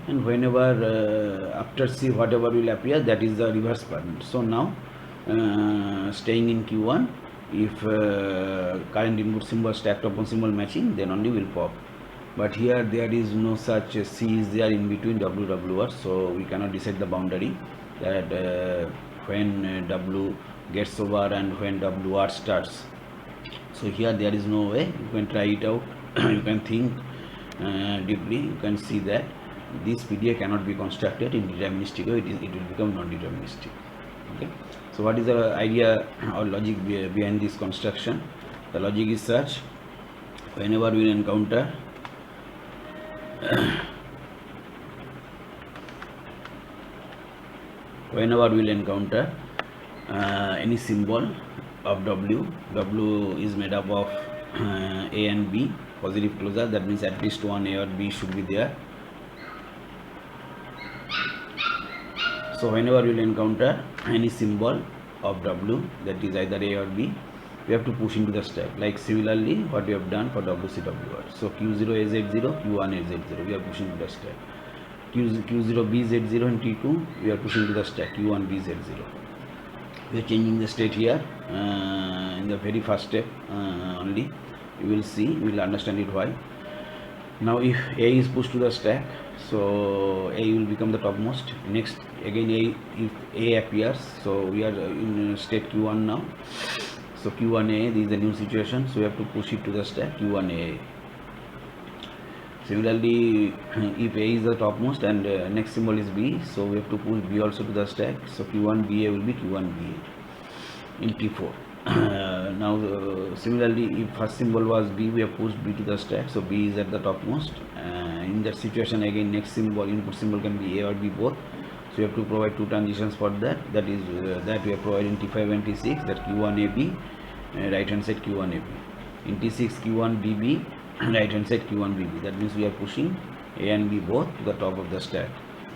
and whenever after C whatever will appear, that is the reverse pattern. So now staying in Q1, if current input symbol stacked upon symbol matching, then only will pop. But here there is no such C is there in between WWR, so we cannot decide the boundary that when W gets over and when WR starts. So here there is no way. You can try it out. You can think deeply. You can see that this PDA cannot be constructed in deterministic way. It will become non-deterministic. Okay. So what is the idea or logic behind this construction? The logic is such: whenever we will encounter any symbol of W is made up of A and B, positive closure, that means at least one A or B should be there. So whenever we will encounter any symbol of W that is either A or B, we have to push into the stack, like similarly what we have done for WCWR. So Q0 AZ0, Q1 AZ0, we are pushing to the stack. Q0 BZ0 and T2, we are pushing to the stack, Q1 BZ0. We are changing the state here in the very first step only. You will see, you will understand it why. Now if A is pushed to the stack, so A will become the topmost. Next again if A appears, so we are in state Q1 now. So Q1A, this is the new situation, so we have to push it to the stack Q1A. Similarly, if A is the topmost and next symbol is B, so we have to push B also to the stack. So Q1BA will be Q1BA in T4. Now similarly, if first symbol was B, we have pushed B to the stack, so B is at the topmost. In that situation again, next symbol, input symbol can be A or B both. So we have to provide two transitions for that. That is that we are providing T5 and T6, that Q1AB, right hand side Q1AB. In T6 Q1BB, right hand side Q1BB. That means we are pushing A and B both to the top of the stack.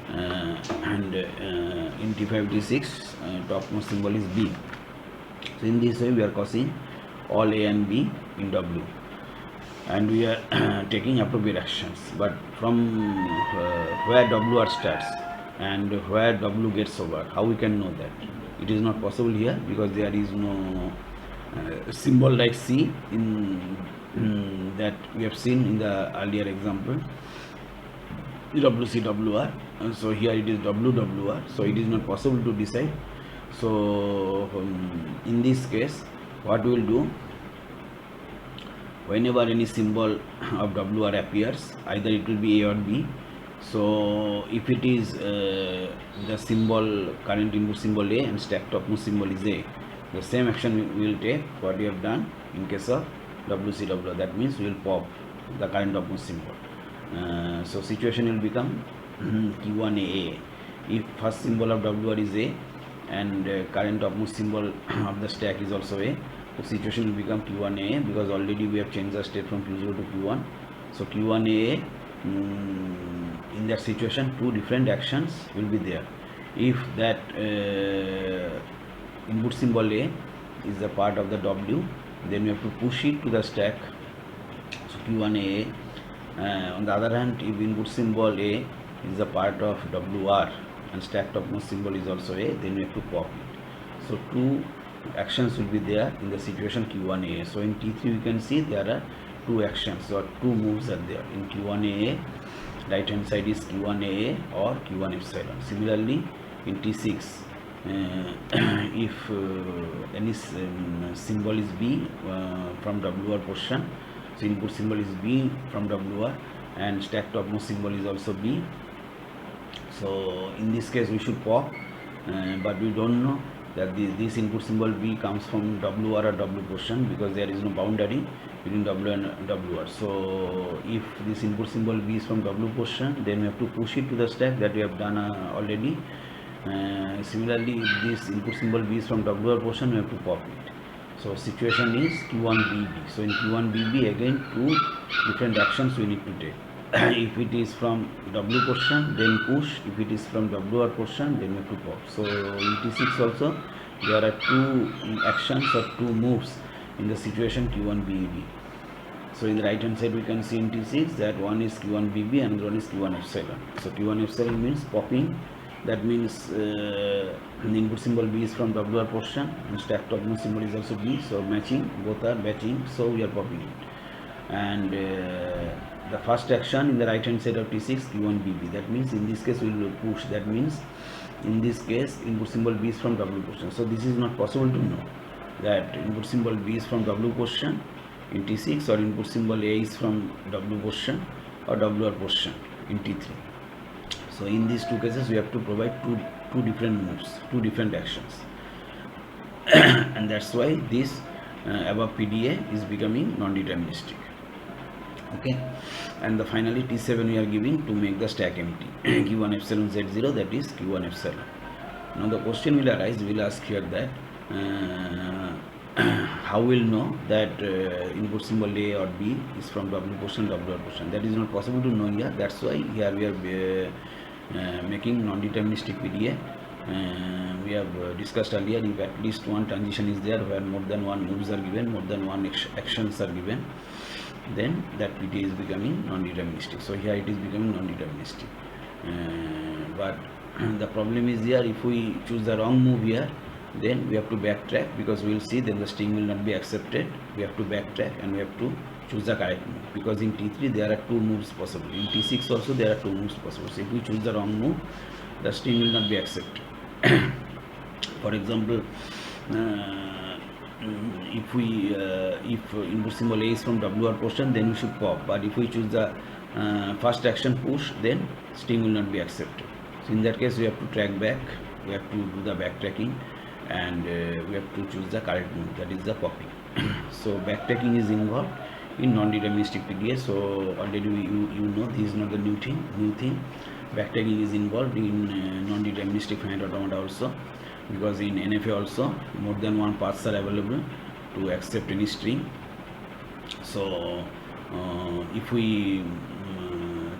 And in T5 T6, topmost symbol is B. So in this way we are causing all A and B in W, and we are taking appropriate actions. But from where WR starts and where W gets over, how we can know that? It is not possible here because there is no symbol like C in that we have seen in the earlier example, WCWR. So here it is WWR, so it is not possible to decide. So in this case, what we will do, whenever any symbol of WR appears, either it will be A or B. So if it is the symbol, current input symbol A and stack topmost symbol is A, the same action we will take what we have done in case of WCWR. That means we will pop the current topmost symbol. So situation will become Q1AA. If first symbol of WR is A and current topmost symbol of the stack is also A, the situation will become Q1AA, because already we have changed the state from Q0 to Q1. So Q1AA, in that situation two different actions will be there. If that input symbol A is a part of the W, then we have to push it to the stack, so Q1AA. On the other hand, if input symbol A is a part of WR and stack topmost symbol is also A, then we have to pop it. So two actions will be there in the situation Q1AA. So in T3 you can see there are two actions or two moves are there. In Q1AA, right hand side is Q1AA or Q1 epsilon. Similarly in T6, if any symbol is B from WR portion, so input symbol is B from WR and stack topmost symbol is also B. So in this case we should pop, but we don't know that this input symbol B comes from WR or W portion, because there is no boundary between W and WR. So if this input symbol B is from W portion, then we have to push it to the stack, that we have done already. Similarly, if this input symbol B is from WR portion, we have to pop it. So situation is Q1BB. So in Q1BB again two different actions we need to take. If it is from W portion, then push. If it is from WR portion, then we have to pop. So in T6 also there are two actions or two moves in the situation Q1BB. So in the right hand side we can see in T6 that one is Q1BB and one is Q1 epsilon. So Q1 epsilon means popping, that means the input symbol B is from WR portion and stack top symbol is also B, so matching, both are matching, so we are popping it. And the first action in the right hand side of T6 Q1BB, that means in this case we will push, that means in this case input symbol B is from W portion. So this is not possible to know that input symbol B is from W portion in T6 or input symbol A is from W portion or WR portion in T3. So in these two cases we have to provide two different moves, two different actions and that's why this above PDA is becoming non-deterministic. Okay, and the finally T7 we are giving to make the stack empty Q1 epsilon Z0, that is Q1 epsilon. Now the question will arise, we will ask here that how will know that input symbol A or B is from W portion, WR portion. That is not possible to know here, that's why here we are making non-deterministic PDA. We have discussed earlier, if at least one transition is there where more than one moves are given, more than one actions are given, then that PDA is becoming non-deterministic. So here it is becoming non-deterministic. But the problem is here, if we choose the wrong move here, then we have to backtrack, because we will see then the string will not be accepted. We have to backtrack and we have to choose the correct move, because in T3 there are two moves possible, in T6 also there are two moves possible. So if we choose the wrong move, the string will not be accepted. For example, if input symbol A is from WR portion, then we should pop, but if we choose the first action push, then string will not be accepted. So in that case we have to track back, we have to do the backtracking, and we have to choose the correct move, that is the popping. So backtracking is involved in non-deterministic PDA. So already you know this is not the new thing. Backtracking is involved in non-deterministic finite automata also, because in NFA also more than one paths are available to accept any string. So if we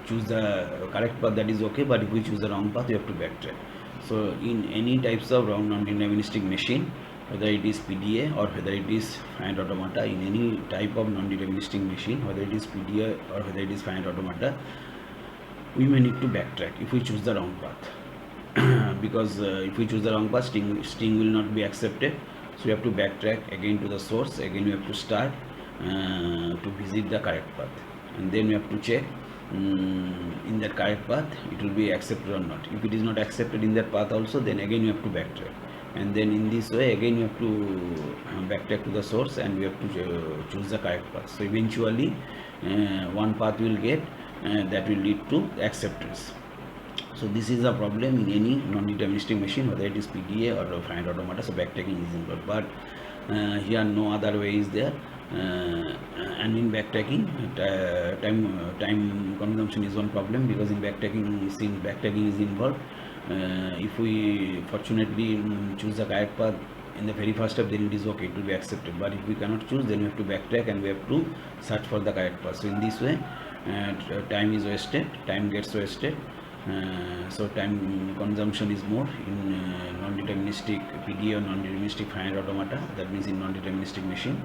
choose the correct path, that is okay, but if we choose the wrong path, we have to backtrack. So in any types of round non-deterministic machine, whether it is PDA or whether it is finite automata, in any type of non-deterministic machine, whether it is PDA or whether it is finite automata, we may need to backtrack if we choose the wrong path. Because if we choose the wrong path, string will not be accepted. So we have to backtrack again to the source, again we have to start to visit the correct path, and then we have to check in that correct path it will be accepted or not. If it is not accepted in that path also, then again you have to backtrack, and then in this way again you have to backtrack to the source and we have to choose the correct path. So eventually one path will get that will lead to acceptance. So this is a problem in any non-deterministic machine, whether it is PDA or finite automata. So backtracking is involved, but here no other way is there. And in backtracking, time consumption is one problem, because in backtracking, since backtracking is involved, if we fortunately choose the correct path in the very first step, then it is okay, it will be accepted. But if we cannot choose, then we have to backtrack and we have to search for the correct path. So in this way time is wasted, time gets wasted. So time consumption is more in non-deterministic PDA or non-deterministic finite automata, that means in non-deterministic machine.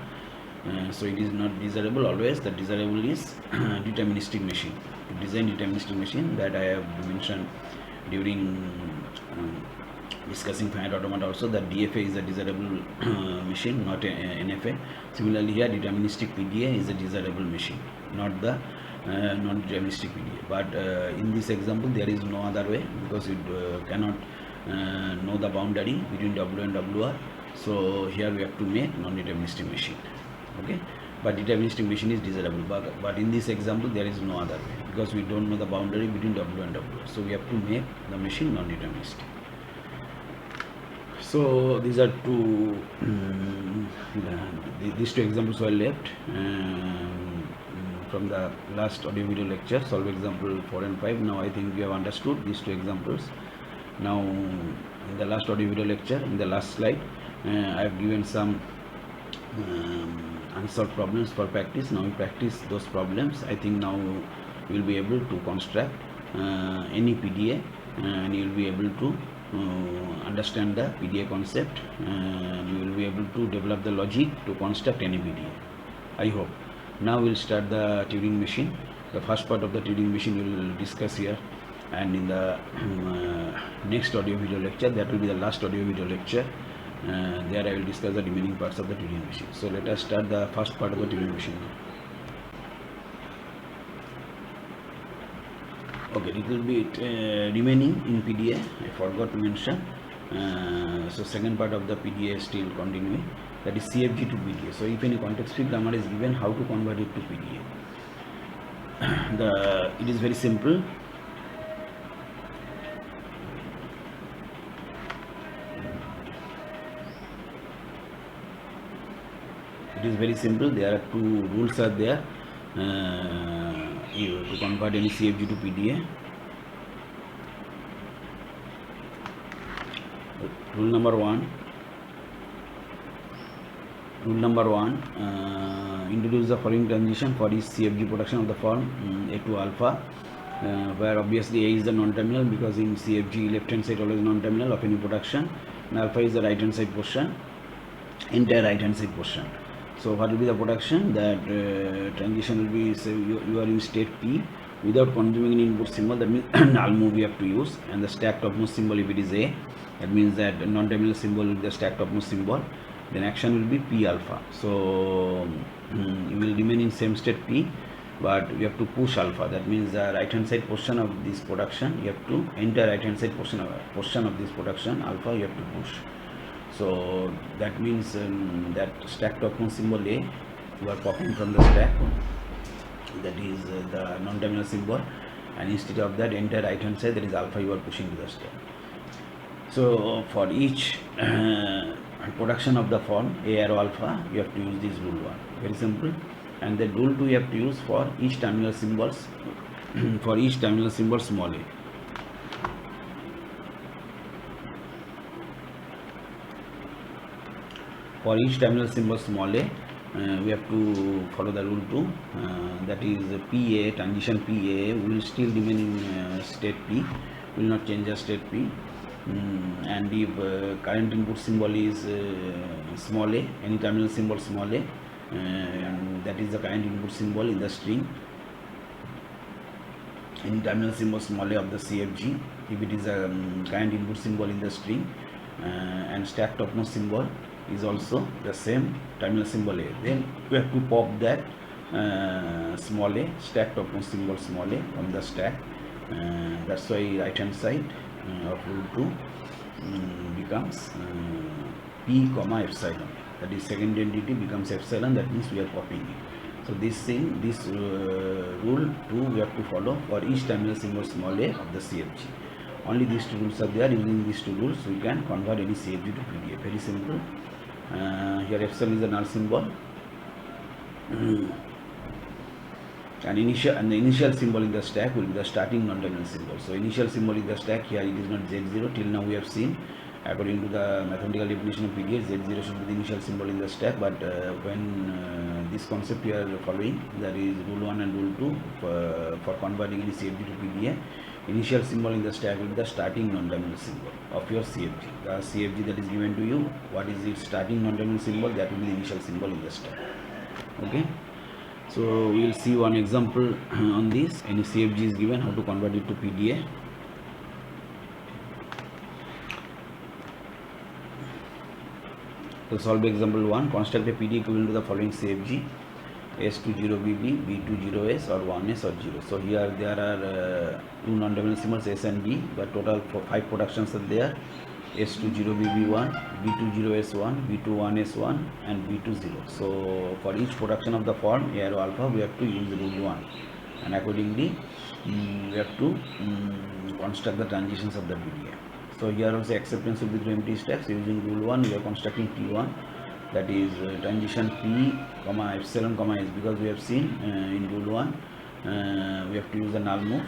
So it is not desirable always. The desirable is deterministic machine, design deterministic machine, that I have mentioned during discussing finite automata also, that DFA is a desirable machine, not NFA. Similarly here deterministic PDA is a desirable machine, not the non-deterministic PDA. But in this example there is no other way, because it cannot know the boundary between W and WR. So here we have to make non-deterministic machine. Okay, but deterministic machine is desirable, but in this example there is no other way, because we don't know the boundary between W and WR. So we have to make the machine non-deterministic. So these are these two examples were left from the last audio video lecture, solve example 4 and 5. Now I think we have understood these two examples. Now in the last audio video lecture, in the last slide, I have given some unsolved problems for practice. Now we practice those problems. I think now we will be able to construct any PDA, and you will be able to understand the PDA concept, and you will be able to develop the logic to construct any PDA. I hope. Now we'll start the Turing machine. The first part of the Turing machine we will discuss here, and in the next audio video lecture, that will be the last audio video lecture. There I will discuss the remaining parts of the Turing machine. So let us start the first part of the Turing machine now. Okay, it will be remaining in PDA. I forgot to mention. So second part of the PDA is still continuing. That is CFG to PDA. So if any context free grammar is given, how to convert it to PDA? It is very simple. It is very simple. There are two rules are there to convert any CFG to PDA. Rule number one, introduce the following transition for each CFG production of the form A to alpha, where obviously A is the non-terminal, because in CFG left hand side always non-terminal of any production, and alpha is the right hand side portion, entire right hand side portion. So what will be the production? That transition will be, say you are in state P without consuming an input symbol, that means null move we have to use, and the stack topmost symbol if it is A, that means that non-terminal symbol will be the stack topmost symbol, then action will be P alpha. So you will remain in same state P, but you have to push alpha, that means the right hand side portion of this production, you have to enter right hand side portion of this production alpha you have to push. So that means that stack topmost symbol A you are copying from the stack, that is the non-terminal symbol, and instead of that enter right hand side, that is alpha, you are pushing to the stack. So for each production of the form A arrow alpha, you have to use this rule 1, very simple, and then rule 2 you have to use for each terminal symbols for each terminal symbol small a. For each terminal symbol small a, we have to follow the rule 2, that is PA, transition PA will still remain in state P, will not change the state P, and if current input symbol is small a, any terminal symbol small a, that is the current input symbol in the string, any terminal symbol small a of the CFG, if it is a current input symbol in the string, and stack topmost symbol is also the same terminal symbol A, then we have to pop that small a, stack topmost symbol small a from the stack. That's why right hand side of rule 2 becomes P comma epsilon, that is second entity becomes epsilon, that means we are copying it. So this rule 2 we have to follow for each terminal symbol small a of the CFG. Only these two rules are there. Using these two rules we can convert any CFG to PDA, very simple. Here epsilon is the null symbol, and the initial symbol in the stack will be the starting non-terminal symbol. So initial symbol in the stack, here it is not Z0. Till now we have seen, according to the mathematical definition of PDA, Z0 should be the initial symbol in the stack, but when this concept we are following, that is rule 1 and rule 2 for converting any CFG to PDA, initial symbol in the stack will be the starting non-terminal symbol of your CFG. The CFG that is given to you, what is its starting non-terminal symbol, that will be the initial symbol in the stack. Okay, so we will see one example on this. Any CFG is given, how to convert it to PDA. So solve example 1. Construct a PDA equivalent to the following CFG: S20BB, B20S, or 1S or 0. So here there are two non-terminal symbols S and B, but total 5 productions are there: S20BB1, B20S1, B21S1, and B20. So for each production of the form A arrow alpha, we have to use rule 1, and accordingly we have to construct the transitions of the PDA. So here also acceptance will be through empty stack. So using rule 1 we are constructing T1, that is transition P comma epsilon comma S, because we have seen in rule 1 we have to use the null move.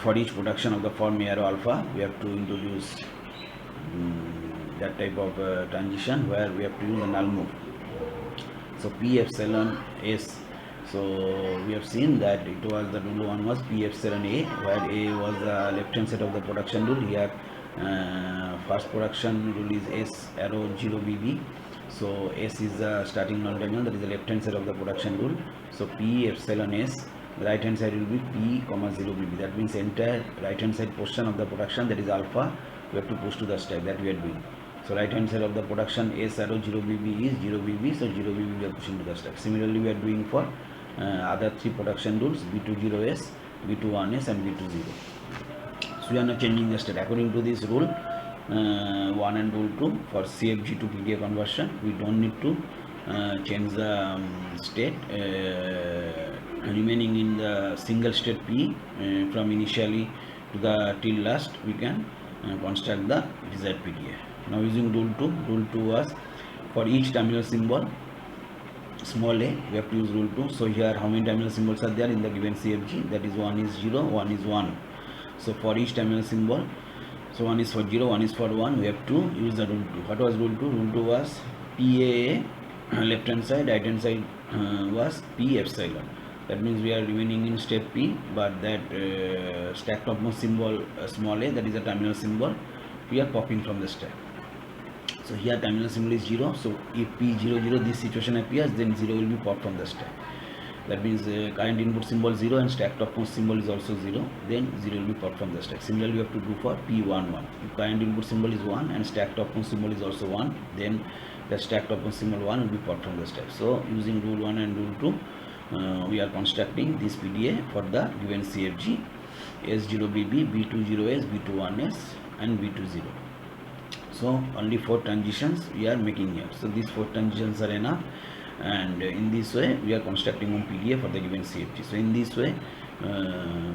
For each production of the form A arrow alpha, we have to introduce that type of transition where we have to use the null move. So P epsilon S, so we have seen that it was the rule 1 was P epsilon A, where A was the left hand side of the production rule. Here first production rule is S arrow 0BB, So S is the starting non-terminal, that is the left hand side of the production rule. So P epsilon S, the right hand side will be P comma 0 BB. That means entire right hand side portion of the production, that is alpha, we have to push to the stack, that we are doing. So right hand side of the production S arrow 0 BB is 0 BB, so 0 BB we are pushing to the stack. Similarly we are doing for other three production rules, B20S, B21S and B20. So we are not changing the state according to this rule 1 and rule 2 for CFG to PDA conversion. We don't need to change the state remaining in the single state P from initially to the till last. We can construct the desired PDA. Now using rule 2 was for each terminal symbol small a, we have to use rule 2. So here how many terminal symbols are there in the given CFG? That is 1 is 0, 1 is 1. So for each terminal symbol, so 1 is for 0, 1 is for 1, we have to use the rule 2. What was rule 2? Rule 2 was PDA, left hand side, right hand side was P epsilon. That means we are remaining in step P, but that stack topmost symbol small a, that is a terminal symbol, we are popping from the stack. So here terminal symbol is 0, so if P00 this situation appears, then 0 will be popped from the stack. That means current input symbol 0 and stack topmost symbol is also 0, then 0 will be popped from the stack. Similarly we have to do for P11. If current input symbol is 1 and stack topmost symbol is also 1, then the stack topmost symbol 1 will be popped from the stack. So using rule 1 and rule 2, we are constructing this PDA for the given CFG S0BB, B20S, B21S and B20. So only 4 transitions we are making here. So these 4 transitions are enough, and in this way we are constructing one PDA for the given CFG. So in this way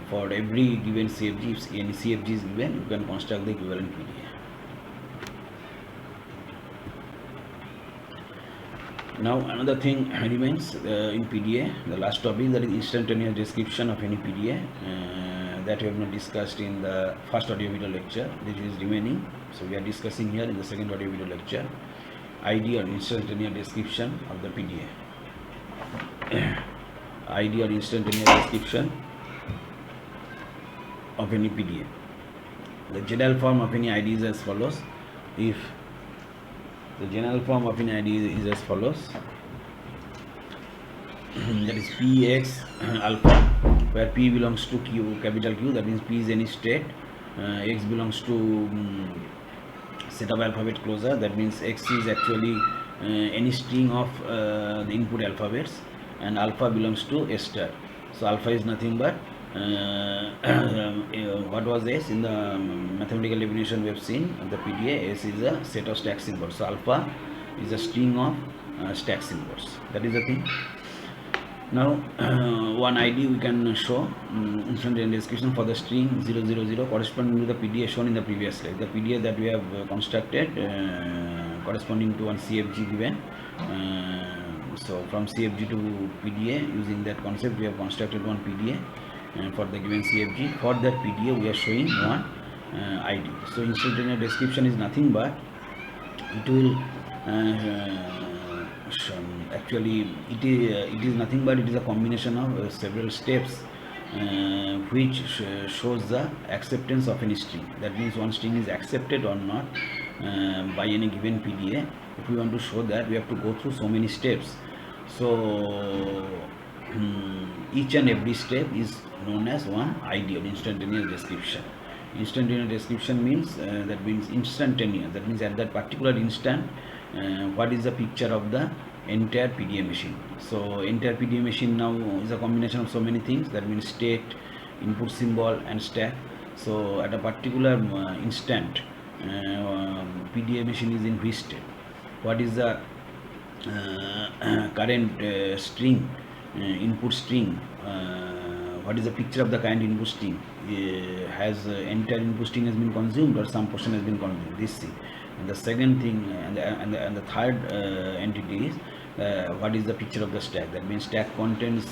for every given CFG, if any CFG is given, you can construct the equivalent PDA. Now another thing remains in PDA, the last topic, that is instantaneous description of any PDA that we have not discussed in the first audio video lecture. This is remaining, so we are discussing here in the second audio video lecture, ID or instantaneous description of the PDA. ID or instantaneous description of any PDA. The general form of any ID is as follows. If the general form of any ID is as follows, that is Px alpha, where P belongs to Q, capital Q, that means P is any state, X belongs to set of alphabet closure, that means X is actually any string of the input alphabets, and alpha belongs to S star. So alpha is nothing but what was S in the mathematical definition we have seen of the PDA. S is a set of stack symbols, so alpha is a string of stack symbols. That is the thing. Now one ID we can show instantaneous description for the string 000 corresponding to the PDA shown in the previous slide. The PDA that we have constructed corresponding to one CFG given. So from CFG to PDA, using that concept we have constructed one PDA for the given CFG. For that PDA we are showing one ID. So instantaneous description is nothing but it will actually it is nothing but it is a combination of several steps which shows the acceptance of any string. That means one string is accepted or not by any given PDA. If we want to show that, we have to go through so many steps. So each and every step is known as one ID or instantaneous description. Instantaneous description means that means instantaneous, that means at that particular instant what is the picture of the entire PDA machine. So entire PDA machine now is a combination of so many things, that means state, input symbol and stack. So at a particular instant PDA machine is in which state, what is the current string, input string, what is the picture of the current input string, has entire input string has been consumed or some portion has been consumed, this thing. And the second thing and the third entity is what is the picture of the stack. That means stack contains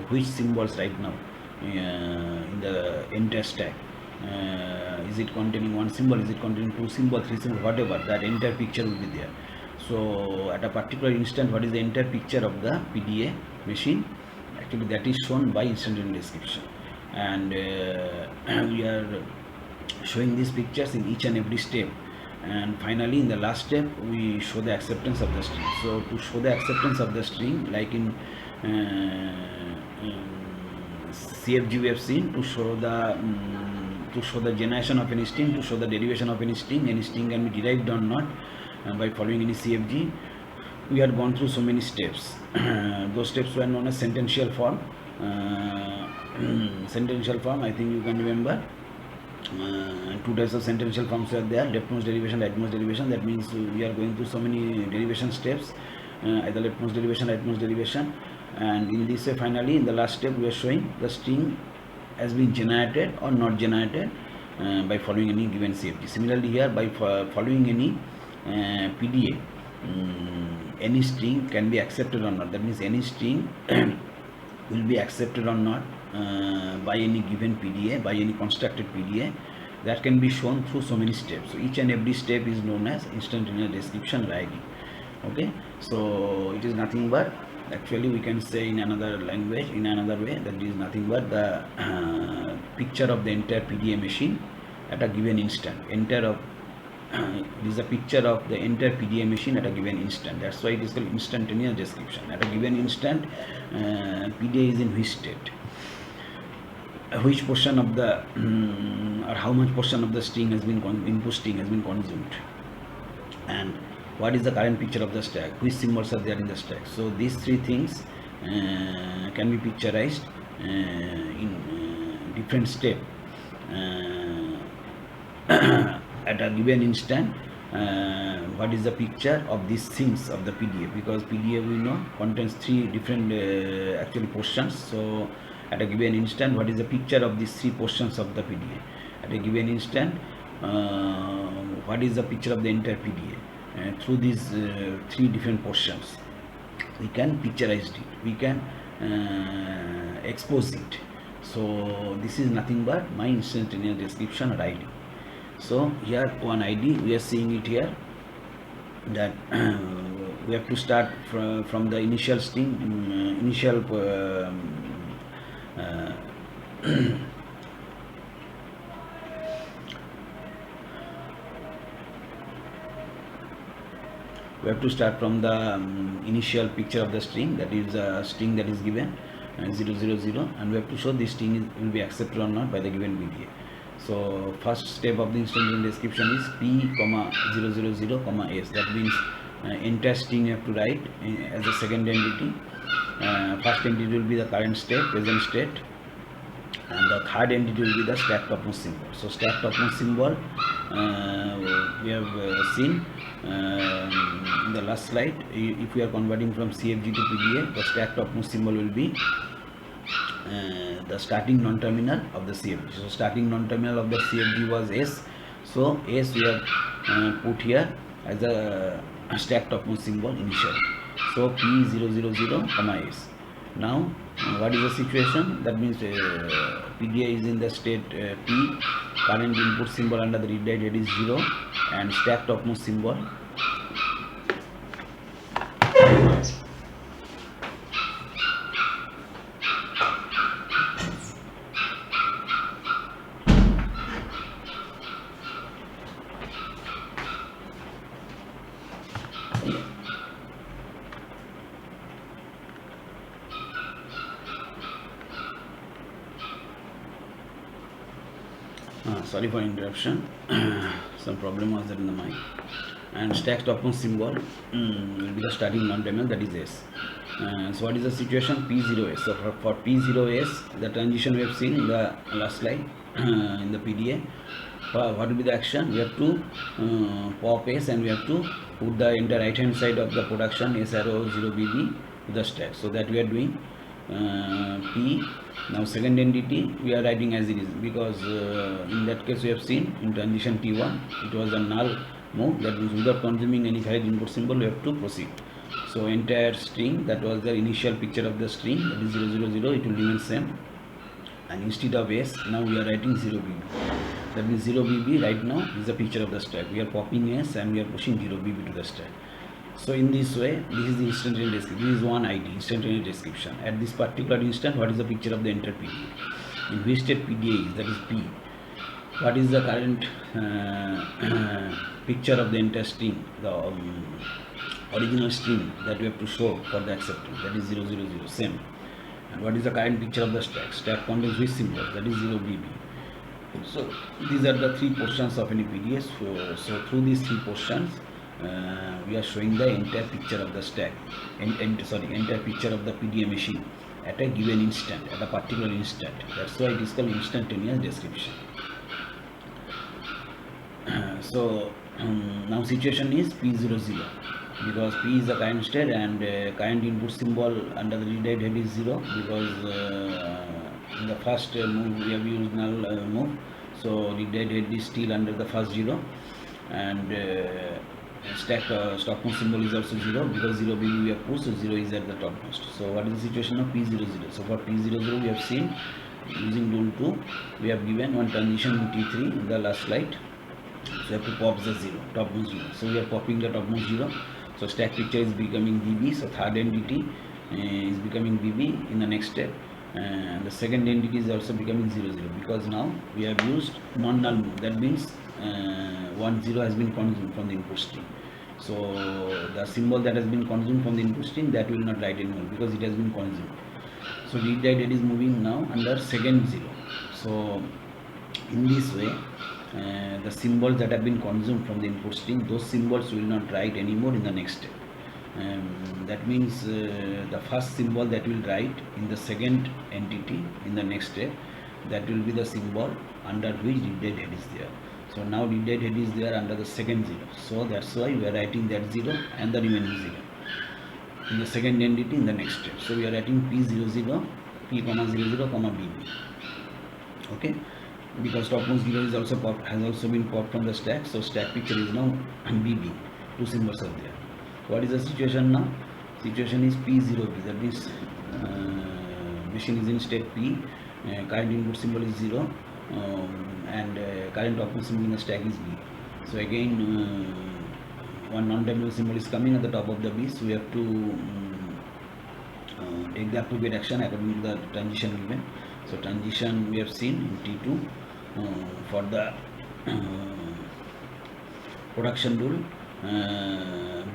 which symbols right now in the entire stack. Is it containing one symbol, is it containing two symbols, three symbols, whatever, that entire picture will be there. So at a particular instant, what is the entire picture of the PDA machine, actually that is shown by instantaneous description. And we are showing these pictures in each and every step, and finally in the last step we show the acceptance of the string. So to show the acceptance of the string, like in CFG we have seen, to show the generation of any string, to show the derivation of any string can be derived or not by following any CFG. We had gone through so many steps. Those steps were known as sentential form. Sentential form, I think you can remember. Two types of sentential forms are there: leftmost derivation, rightmost derivation. That means we are going through so many derivation steps, either leftmost derivation, rightmost derivation, and in this way finally in the last step we are showing the string has been generated or not generated by following any given CFG. Similarly here, by following any PDA, any string can be accepted or not. That means any string will be accepted or not by any given PDA, by any constructed PDA. That can be shown through so many steps. So each and every step is known as instantaneous description writing. Okay, so it is nothing but, actually we can say in another language, in another way, that is nothing but the picture of the entire PDA machine at a given instant. It is a picture of the entire PDA machine at a given instant. That's why it is called instantaneous description. At a given instant, PDA is in which state, which portion of the or how much portion of the string has been input string has been consumed, and what is the current picture of the stack, which symbols are there in the stack. So these three things can be picturized in different step at a given instant. What is the picture of these things of the PDA, because PDA we know contains three different actually portions. So at a given instant, what is the picture of these three portions of the PDA? At a given instant, what is the picture of the entire PDA? Through these three different portions, we can picturize it, we can expose it. So this is nothing but my instantaneous description writing. So here one ID, we are seeing it here, that we have to start from the initial string, initial we have to start from the initial picture of the string, that is a string that is given 000, and we have to show this string will be accepted or not by the given PDA. So first step of the instantaneous description is P, 000, S. That means entire string you have to write as a second entity. First entity will be the current state, present state, and the third entity will be the stack topmost symbol. So stack topmost symbol we have seen in the last slide. If we are converting from CFG to PDA, the stack topmost symbol will be the starting non-terminal of the CFG. So starting non-terminal of the CFG was S. So S we have put here as a stack topmost symbol initially. So P000, S. Now what is the situation? That means PDA is in the state P, current input symbol under the read write head is 0, and stack topmost symbol sorry for interruption, some problem was there in the mic. And stack topmost symbol will be the starting non-terminal, that is S. So what is the situation? P0S. So for P0S, the transition we have seen in the last slide in the PDA. What will be the action? We have to pop S, and we have to put the entire right hand side of the production S arrow 0BB to the stack. So that we are doing P. Now second entity we are writing as it is, because in that case we have seen in transition T1 it was a null move, that means without consuming any valid input symbol we have to proceed. So entire string, that was the initial picture of the string, that is 000, it will remain same, and instead of S now we are writing 0BB. That means 0BB right now is the picture of the stack. We are popping S and we are pushing 0BB to the stack. So in this way, this is the instantaneous description. This is one ID, instantaneous description. At this particular instant, what is the picture of the entire PDA? In which state PDA is, that is P. what is the current picture of the entire string, the original string that we have to show for the acceptance, that is 0, 0, 0, same. And what is the current picture of the stack? Stack contains which symbol? That is 0, BB. So these are the three portions of any PDA. So through these three portions, we are showing the entire picture of the stack, entire picture of the PDA machine at a given instant, at a particular instant. That's why it is called instantaneous description. So now situation is P00, because P is the current state and current input symbol under the read head is 0, because in the first move we have used null move, so read head is still under the first 0, and stack topmost symbol is also 0, because 0 BB we have pushed, so 0 is at the topmost. So what is the situation of P00? So for P00 we have seen, using rule 2 we have given one transition in T3 in the last slide. So we have to pop the 0, topmost 0. So we are popping the topmost 0. So stack picture is becoming BB. So third entity is becoming BB in the next step. And the second entity is also becoming 0, 0, because now we have used non-null move. That means 1, 0 has been consumed from the input string. So the symbol that has been consumed from the input string, that will not write anymore because it has been consumed. So read write is moving now under second 0. So in this way, the symbols that have been consumed from the input string, those symbols will not write anymore in the next step. That means the first symbol that will write in the second entity in the next step, that will be the symbol under which read head is there. So now read head is there under the second 0. So that's why we are writing that 0 and the remaining 0 in the second entity in the next step. So we are writing P00, P, 0, 0, BB. Okay. Because topmost 0 is also popped, has also been popped from the stack, so stack picture is now BB. Two symbols are there. What is the situation now? Situation is P0B. That means machine is in state P. Current input symbol is 0, and current topmost symbol in the stack is B. So again, one non-terminal symbol is coming at the top of the B. So we have to take the appropriate action according to the transition given. So transition we have seen in T2. For the production rule,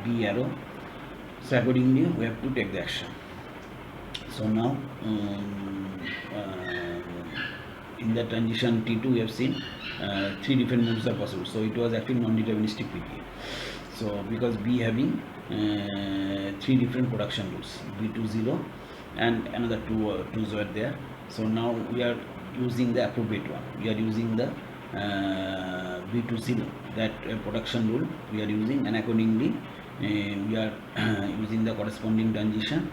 B arrow. So accordingly we have to take the action. So now in the transition T2 we have seen 3 different moves are possible. So it was actually non-deterministic PDA. So because B having 3 different production rules, B20 and another 2 were there. So now we are using the appropriate one. We are using the B20, that production rule we are using, and accordingly we are using the corresponding transition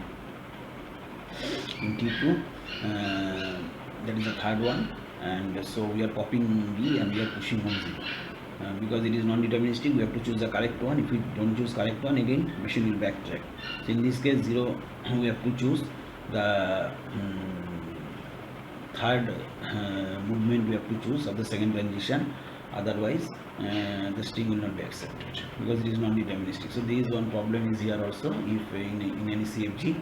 in T2, that is the third one, and so we are popping B and we are pushing home 0. Because it is non-deterministic, we have to choose the correct one. If we don't choose correct one, again machine will backtrack. So in this case 0, we have to choose the third movement we have to choose of the second transition, otherwise the string will not be accepted because it is non-deterministic. So there is one problem is here also. If in any CFG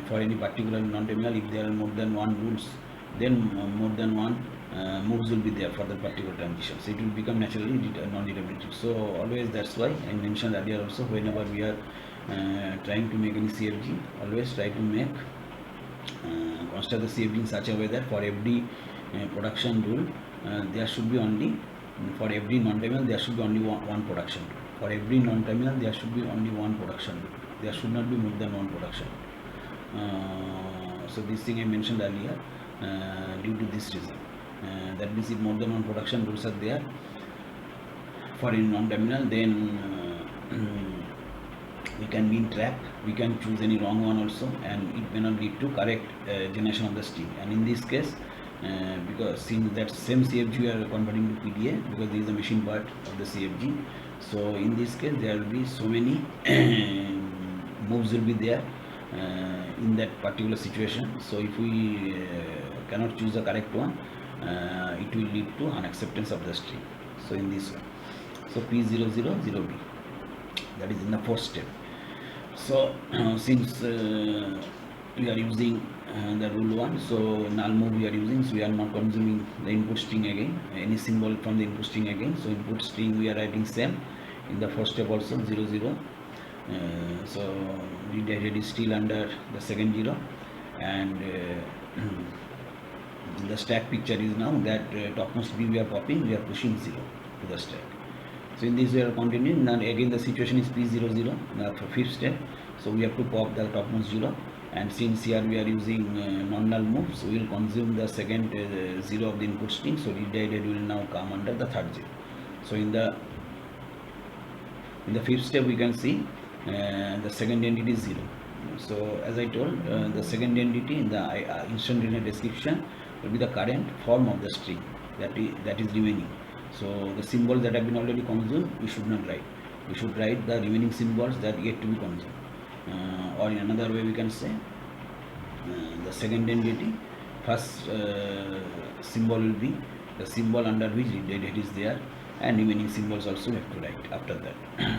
for any particular non-terminal, if there are more than one rules, then more than one moves will be there for the particular transition, so it will become naturally non-deterministic. So always, that's why I mentioned earlier also, whenever we are trying to make any CFG, always try to make construct the CFG in such a way that for every production rule there should be only, for every non-terminal there should be only one production rule. For every non-terminal there should be only one production rule. There should not be more than one production rule. So this thing I mentioned earlier, due to this reason. That means if more than one production rules are there for a non-terminal, then we can be in trap. We can choose any wrong one also, and it may not lead to correct generation of the string. And in this case, because since that same CFG we are converting to PDA, because this is the machine part of the CFG, so in this case there will be so many moves will be there in that particular situation. So if we cannot choose the correct one, it will lead to unacceptance of the string. So in this one, so P000B, that is in the fourth step. So since we are using the rule 1. So null move we are using, so we are not consuming the input string again, any symbol from the input string again. So input string we are writing same in the first step also 0 0. So read is still under the second 0, and the stack picture is now that topmost B we are popping, we are pushing 0 to the stack. So in this we are continuing. Now again the situation is P00, the fifth step. So we have to pop the topmost 0, and since here we are using non-null move, so we will consume the second 0 of the input string. So read will now come under the third 0. So in the fifth step we can see the second entity is 0. So as I told, the second entity in the instantaneous description will be the current form of the string that is remaining. So the symbols that have been already consumed we should not write. We should write the remaining symbols that yet to be consumed. Or in another way we can say the second entity first symbol will be the symbol under which read is there, and remaining symbols also we have to write after that.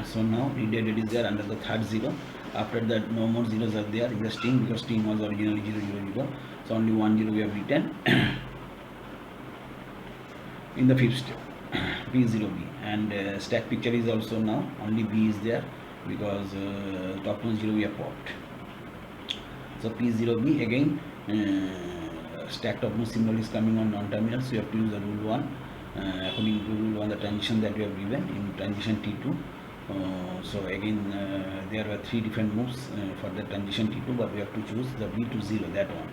So now read is there under the third 0. After that no more zeros are there in the string, because string was originally 0 0 0. So only 1 0 we have written in the fifth step, P0B, and stack picture is also now only B is there, because topmost 0 we have popped. So P0B again, stack topmost symbol is coming on non-terminal, so you have to use the rule 1. According to rule 1, the transition that we have given in transition T2. So again there were 3 different moves for the transition T2, but we have to choose the B to 0, that one.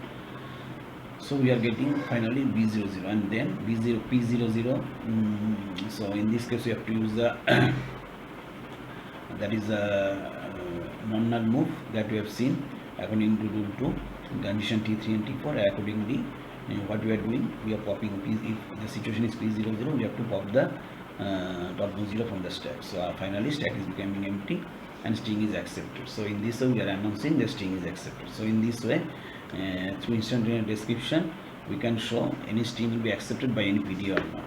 So we are getting finally B00, and then P00. So in this case we have to use the that is a non-null move that we have seen according to rule 2, transition T3 and T4. Accordingly, what we are doing, we are popping if the situation is P00, we have to pop the topmost 0 from the stack. So finally stack is becoming empty and string is accepted. So in this way we are announcing the string is accepted. So in this way, through instantaneous description, we can show any string will be accepted by any PDA or not.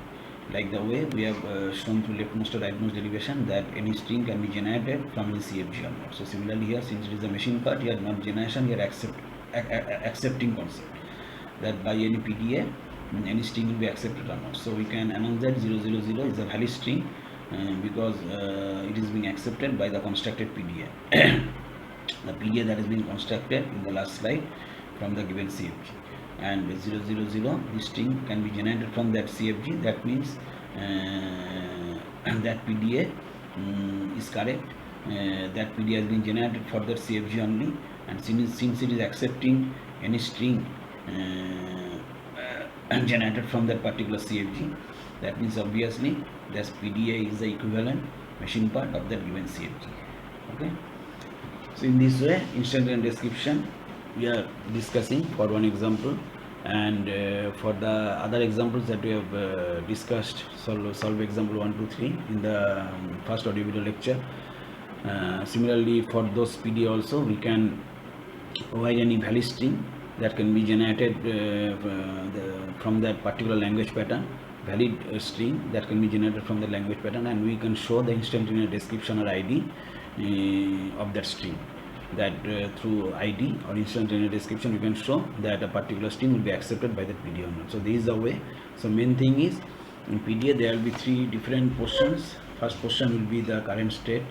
Like the way we have shown through leftmost or rightmost derivation that any string can be generated from any CFG or not. So similarly here, since it is a machine part, here not generation, here accepting concept that by any PDA any string will be accepted or not. So we can announce that 000 is a valid string because it is being accepted by the constructed PDA. The PDA that has been constructed in the last slide from the given CFG, and 000 this string can be generated from that CFG. That means that PDA is correct. That PDA has been generated for that CFG only, and since it is accepting any string generated from that particular CFG, that means obviously this PDA is the equivalent machine part of that given CFG. Okay. So in this way, instantaneous description we are discussing for one example, and for the other examples that we have discussed, solve example 1, 2, 3 in the first audio video lecture. Similarly, for those PDA also we can provide any valid string that can be generated from that particular language pattern, valid string that can be generated from the language pattern, and we can show the instantaneous description or ID of that string, that through ID or instantaneous description we can show that a particular string will be accepted by the PDA or not. So this is the way. So main thing is, in PDA there will be 3 different portions. First portion will be the current state,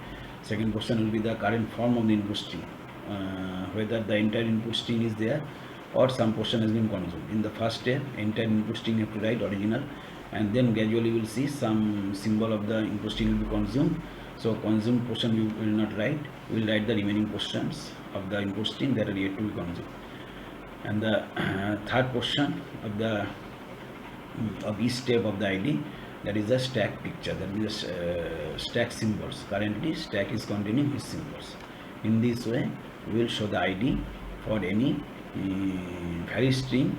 second portion will be the current form of the input string, whether the entire input string is there or some portion has been consumed. In the first step, entire input string you have to write original, and then gradually we will see some symbol of the input string will be consumed. So consumed portion we will not write, we will write the remaining portions of the input string that are yet to be consumed. And the third portion of each step of the ID, that is the stack picture, that is the stack symbols. Currently stack is containing these symbols. In this way we will show the ID for any valid string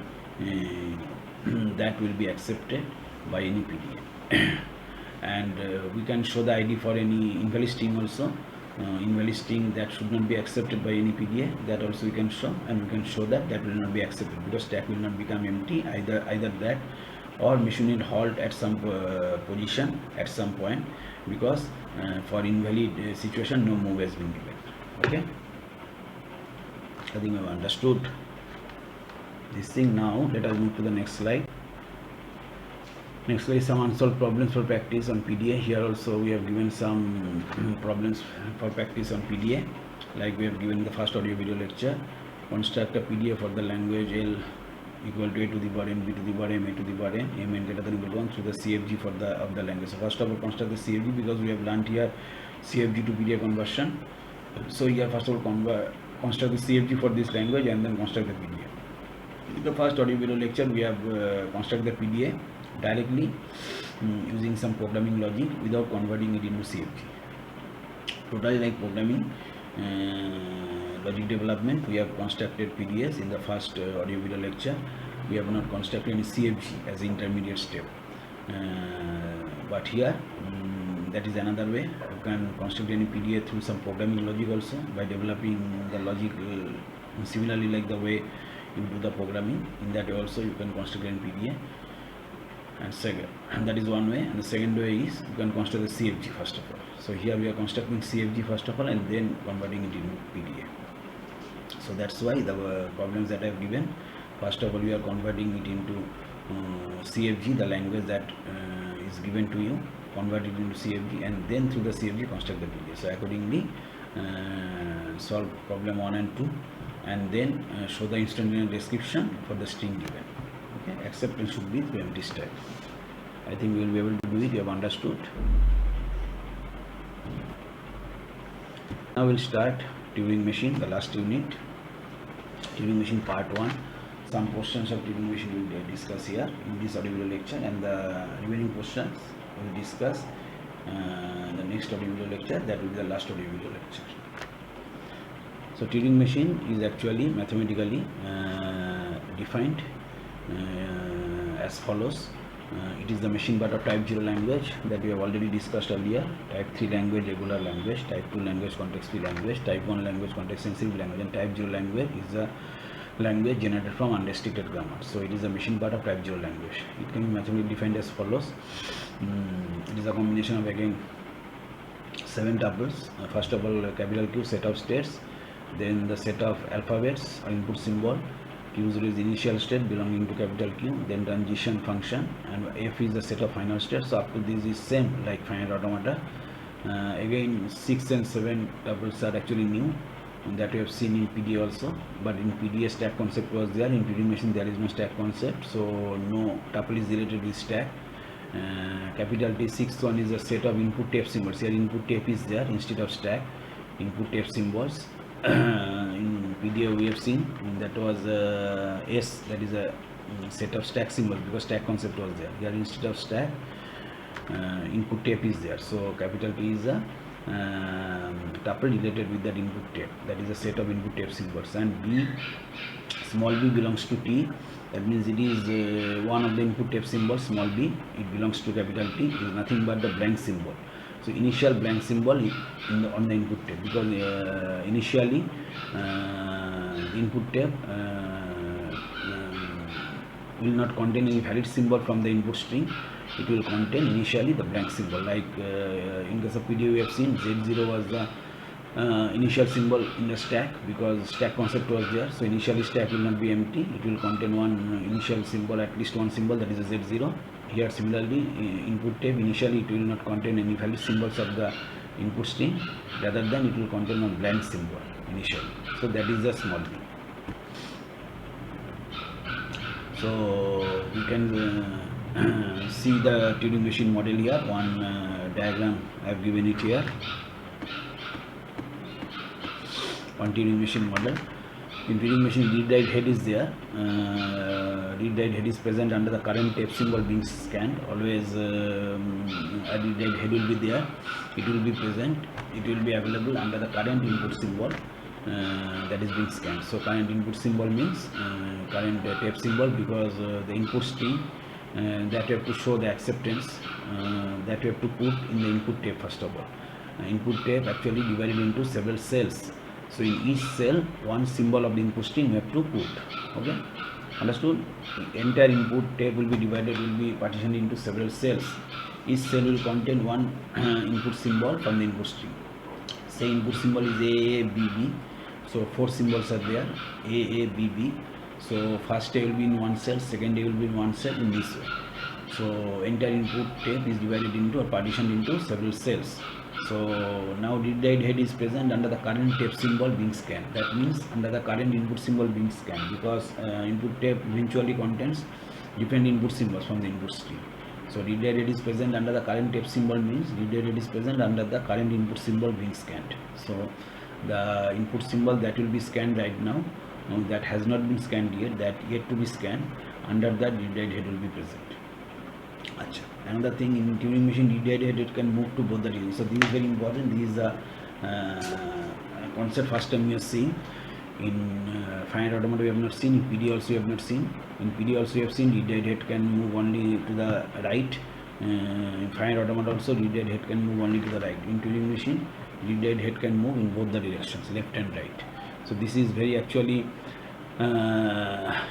that will be accepted by any PDA. And we can show the ID for any invalid string also, invalid string that should not be accepted by any PDA, that also we can show, and we can show that will not be accepted because stack will not become empty, either that or machine will halt at some position at some point, because for invalid situation no move has been given. Okay, I think I have understood. this thing. Now let us move to the next slide. Next slide is some unsolved problems for practice on PDA. Here also we have given some problems for practice on PDA, like we have given in the first audio video lecture. Construct a PDA for the language L equal to a to the power n, b to the power m, a to the power n, m greater than equal to 1 through the CFG for the of the language. So first of all, construct the CFG, because we have learnt here CFG to PDA conversion. So here first of all construct the CFG for this language and then construct the PDA. In the first audio video lecture we have constructed the PDA directly using some programming logic without converting it into CFG. Totally like programming logic development, we have constructed PDAs in the first audio video lecture. We have not constructed any CFG as an intermediate step, but here that is another way. You can construct any PDA through some programming logic also, by developing the logic similarly like the way you do the programming. In that way also you can construct any PDA, and that is one way. And the second way is you can construct the CFG first of all. So here we are constructing CFG first of all and then converting it into PDA. So that's why the problems that I have given, first of all we are converting it into CFG, the language that is given to you, convert it into CFG, and then through the CFG construct the PDA. So accordingly solve problem 1 and 2, and then show the instantaneous description for the string given. Okay, acceptance should be through empty stack. I think we will be able to do it. You have understood. Now we'll start Turing machine, the last unit. Turing machine part 1. Some portions of Turing machine we will discuss here in this audio video lecture, and the remaining portions we will discuss the next audio video lecture. That will be the last audio video lecture. So Turing machine is actually mathematically defined as follows. It is the machine part of type 0 language that we have already discussed earlier. Type 3 language, regular language. Type 2 language, context free language. Type 1 language, context sensitive language. And type 0 language is a language generated from unrestricted grammar. So it is a machine part of type 0 language. It can be mathematically defined as follows. It is a combination of again 7 tuples. First of all, capital Q, set of states, then the set of alphabets or input symbol. Q0 is initial state belonging to capital Q, then transition function, and F is the set of final states. So up to this is same like finite automata. Again 6 and 7 tuples are actually new, and that we have seen in PDA also, but in PDA stack concept was there. In Turing machine there is no stack concept, so no tuple is related with stack. Capital T, sixth one is a set of input tape symbols. Here input tape is there instead of stack. Input tape symbols. In PDA we have seen that was S, that is a set of stack symbols, because stack concept was there. Here instead of stack input tape is there. So capital T is a tuple related with that input tape, that is a set of input tape symbols. And B, small b belongs to T, that means it is one of the input tape symbols, small b, it belongs to capital T. It is nothing but the blank symbol. So initial blank symbol on the input tape, because initially the input tape will not contain any valid symbol from the input string. It will contain initially the blank symbol. Like in case of PDA we have seen Z0 was the initial symbol in the stack, because stack concept was there. So initially stack will not be empty, it will contain one initial symbol, at least one symbol, that is a Z0. Here similarly input tape, initially it will not contain any valid symbols of the input string, rather than it will contain one blank symbol initially. So that is the small b. So we can see the Turing machine model here. One diagram I have given it here. One Turing machine model. In Turing machine, read-write head is there. Read-write head is present under the current tape symbol being scanned. Always a read-write head will be there. It will be present. It will be available under the current input symbol that is being scanned. So current input symbol means current tape symbol, because the input string that you have to show the acceptance that you have to put in the input tape first of all. Input tape actually divided into several cells. So in each cell, one symbol of the input string you have to put. Okay, understood? The entire input tape will be divided, will be partitioned into several cells. Each cell will contain one input symbol from the input string. Say input symbol is A, B, B. So 4 symbols are there, A, B, B. So first A will be in one cell, second A will be in one cell in this way. So entire input tape is divided into or partitioned into several cells. So now read-write head is present under the current tape symbol being scanned. That means under the current input symbol being scanned, because input tape eventually contains different input symbols from the input stream. So read-write head is present under the current tape symbol means read-write head is present under the current input symbol being scanned. So the input symbol that will be scanned right now, that has not been scanned yet, that yet to be scanned, under that read-write head will be present. Achha. Another thing, in Turing machine, read-write head it can move to both the regions. So this is very important. This is a concept first time we are seeing. In finite automata we have not seen. In PDA also we have not seen. In PDA also we have seen read-write head can move only to the right. In finite automata also read-write head can move only to the right. In Turing machine, read-write head can move in both the directions, left and right. So this is very actually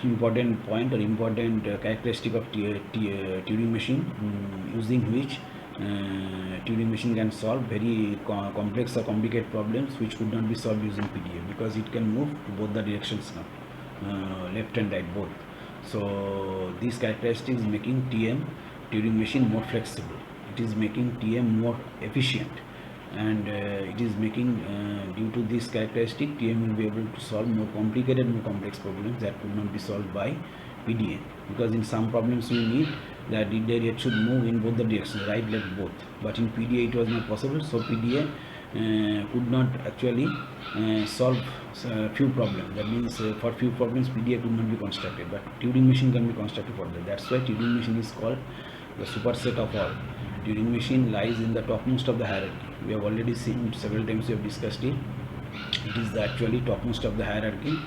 important point or important characteristic of Turing machine, using which Turing machine can solve very complex or complicated problems which could not be solved using PDA, because it can move to both the directions now, left and right both. So these characteristics making Turing machine more flexible. It is making TM more efficient, and it is making due to this characteristic TM will be able to solve more complicated, more complex problems that could not be solved by PDA, because in some problems we need that read-write head should move in both the directions, right, left, both, but in PDA it was not possible. So PDA could not actually solve few problems. That means for few problems PDA could not be constructed, but Turing machine can be constructed for that. That's why Turing machine is called the superset of all. Turing machine lies in the topmost of the hierarchy. We have already seen several times, we have discussed it. It is the actually topmost of the hierarchy.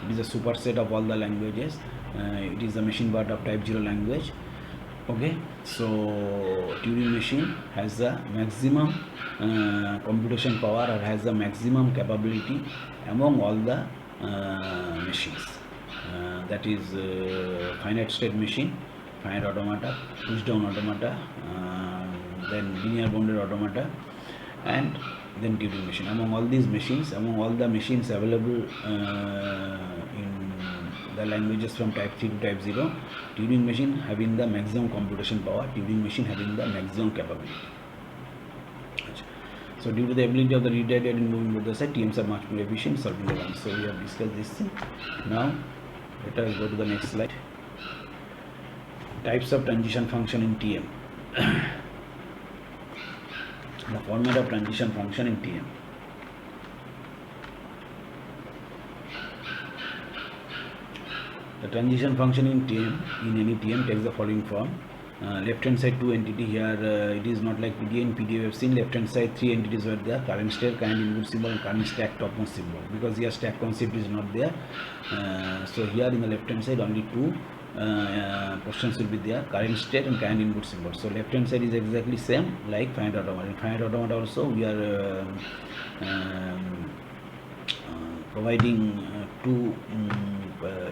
It is a superset of all the languages. It is the machine part of type 0 language. Okay, so Turing machine has the maximum computation power, or has the maximum capability among all the machines. That is finite state machine, finite automata, pushdown automata, then linear bounded automata, and then Turing machine. Among all these machines, among all the machines available in the languages from type 3 to type 0, Turing machine having the maximum computation power, Turing machine having the maximum capability. So due to the ability of the read-write head in moving both the side, TMs are much more efficient solving the ones. So we have discussed this thing. Now let us go to the next slide. Types of transition function in TM. The format of transition function in TM. The transition function in TM, in any TM, takes the following form. Left hand side 2 entity here, it is not like PDA. In PDA we have seen left hand side 3 entities were there: current state, current input symbol, and current stack topmost symbol. Because here stack concept is not there, so here in the left hand side only two portions will be there: current state and current input symbol. So left hand side is exactly same like finite automata. In finite automata also we are providing two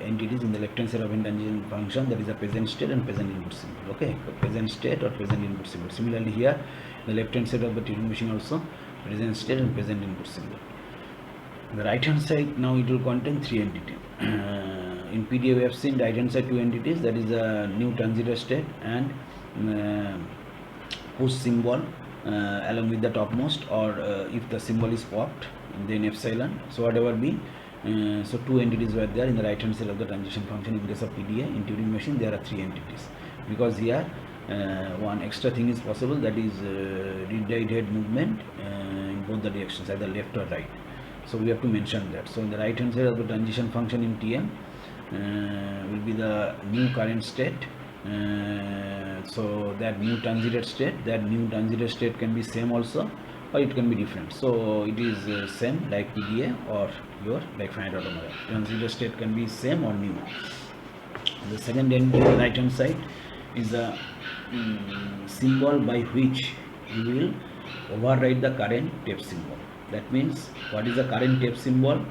entities in the left hand side of transition function, that is a present state and present input symbol. Okay, present state or present input symbol. Similarly here the left hand side of the Turing machine also present state and present input symbol. The right hand side now it will contain three entities. In PDA we have seen right hand side two entities, that is a new transistor state and push symbol along with the topmost, or if the symbol is popped then epsilon, so whatever be. So two entities were there in the right hand side of the transition function. In case of PDA, in Turing machine there are three entities, because here one extra thing is possible, that is read-write head movement in both the directions, either left or right. So we have to mention that. So in the right hand side of the transition function in TM will be the new current state. So that new transited state can be same also, or it can be different. So it is same like PDA or your like finite automata. Transitor state can be same or new. The second entity on the right hand side is the symbol by which you will override the current tape symbol. That means, what is the current tape symbol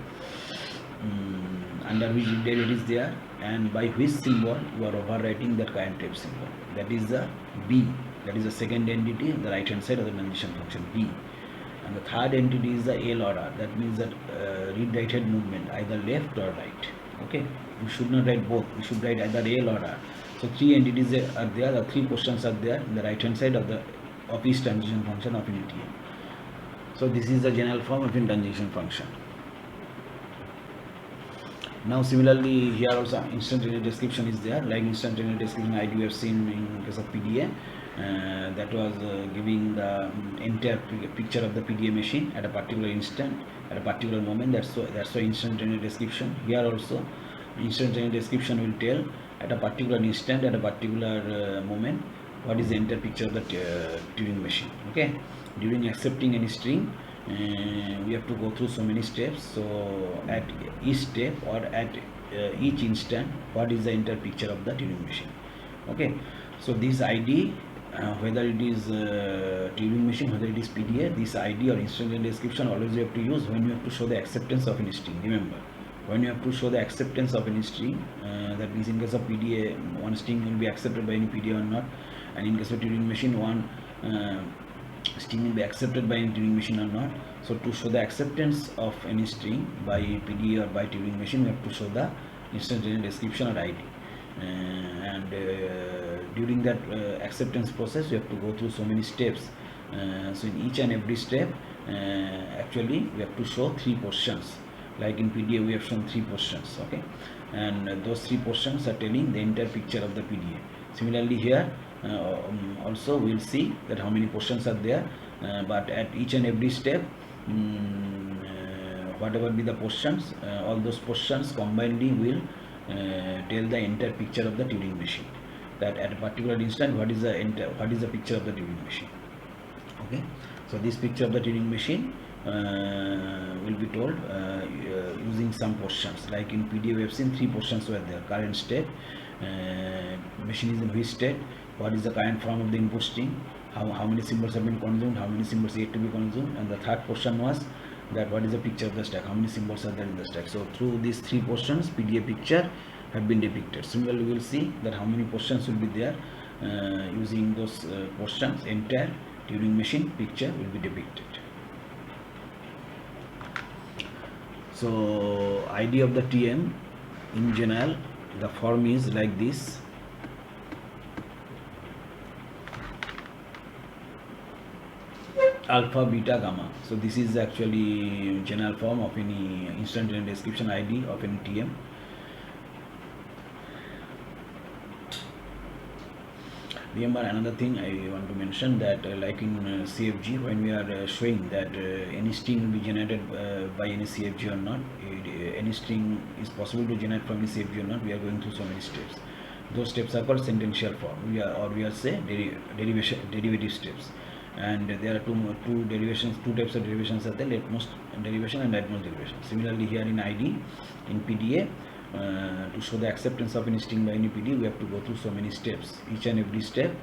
under which it is there, and by which symbol you are overwriting that current tape symbol. That is the B. That is the second entity on the right hand side of the transition function, B. And the third entity is the L or R. That means that read-write head movement, either left or right. Okay, we should not write both, we should write either L or R. So three entities are there, the three questions are there in the right hand side of each transition function of any TM. So this is the general form of any transition function. Now similarly here also instantaneous description is there, like instantaneous description ID we have seen in case of PDA, that was giving the entire picture of the PDA machine at a particular instant, at a particular moment. That's why instantaneous description. Here also instantaneous description will tell at a particular instant, at a particular moment, what is the entire picture of the Turing machine. Okay, during accepting any string, we have to go through so many steps. So at each step or at each instant, what is the entire picture of the Turing machine. Okay, so this ID, whether it is Turing machine, whether it is PDA, this ID or instantaneous description always you have to use when you have to show the acceptance of any string. Remember, when you have to show the acceptance of any string, that means in case of PDA, one string will be accepted by any PDA or not, and in case of Turing machine, one string will be accepted by any Turing machine or not. So to show the acceptance of any string by PDA or by Turing machine, we have to show the instantaneous description or ID. And during that acceptance process, we have to go through so many steps. So in each and every step, actually we have to show three portions. Like in PDA, we have shown three portions. Okay, and those three portions are telling the entire picture of the PDA. Similarly here also we will see that how many portions are there, but at each and every step, whatever be the portions, all those portions combinedly will tell the entire picture of the Turing machine, that at a particular instant what is the picture of the Turing machine. Okay, so this picture of the Turing machine will be told using some portions. Like in PDA we have seen three portions were there: current state, machine is in which state, what is the current form of the input string, how many symbols have been consumed, how many symbols yet to be consumed, and the third portion was that what is the picture of the stack, how many symbols are there in the stack. So through these three portions, PDA picture have been depicted. Similarly, we will see that how many portions will be there. Using those portions, entire Turing machine picture will be depicted. So ID of the TM in general, the form is like this. Alpha, beta, gamma. So this is actually general form of any instantaneous description ID of any TM. Remember another thing I want to mention, that like in CFG, when we are showing that any string will be generated by any CFG or not, any string is possible to generate from any CFG or not, we are going through so many steps. Those steps are called sentential form, we are say derivative steps. And there are two types of derivations are there: leftmost derivation and rightmost derivation. Similarly here in ID, in PDA, to show the acceptance of any string by any PDA, we have to go through so many steps. Each and every step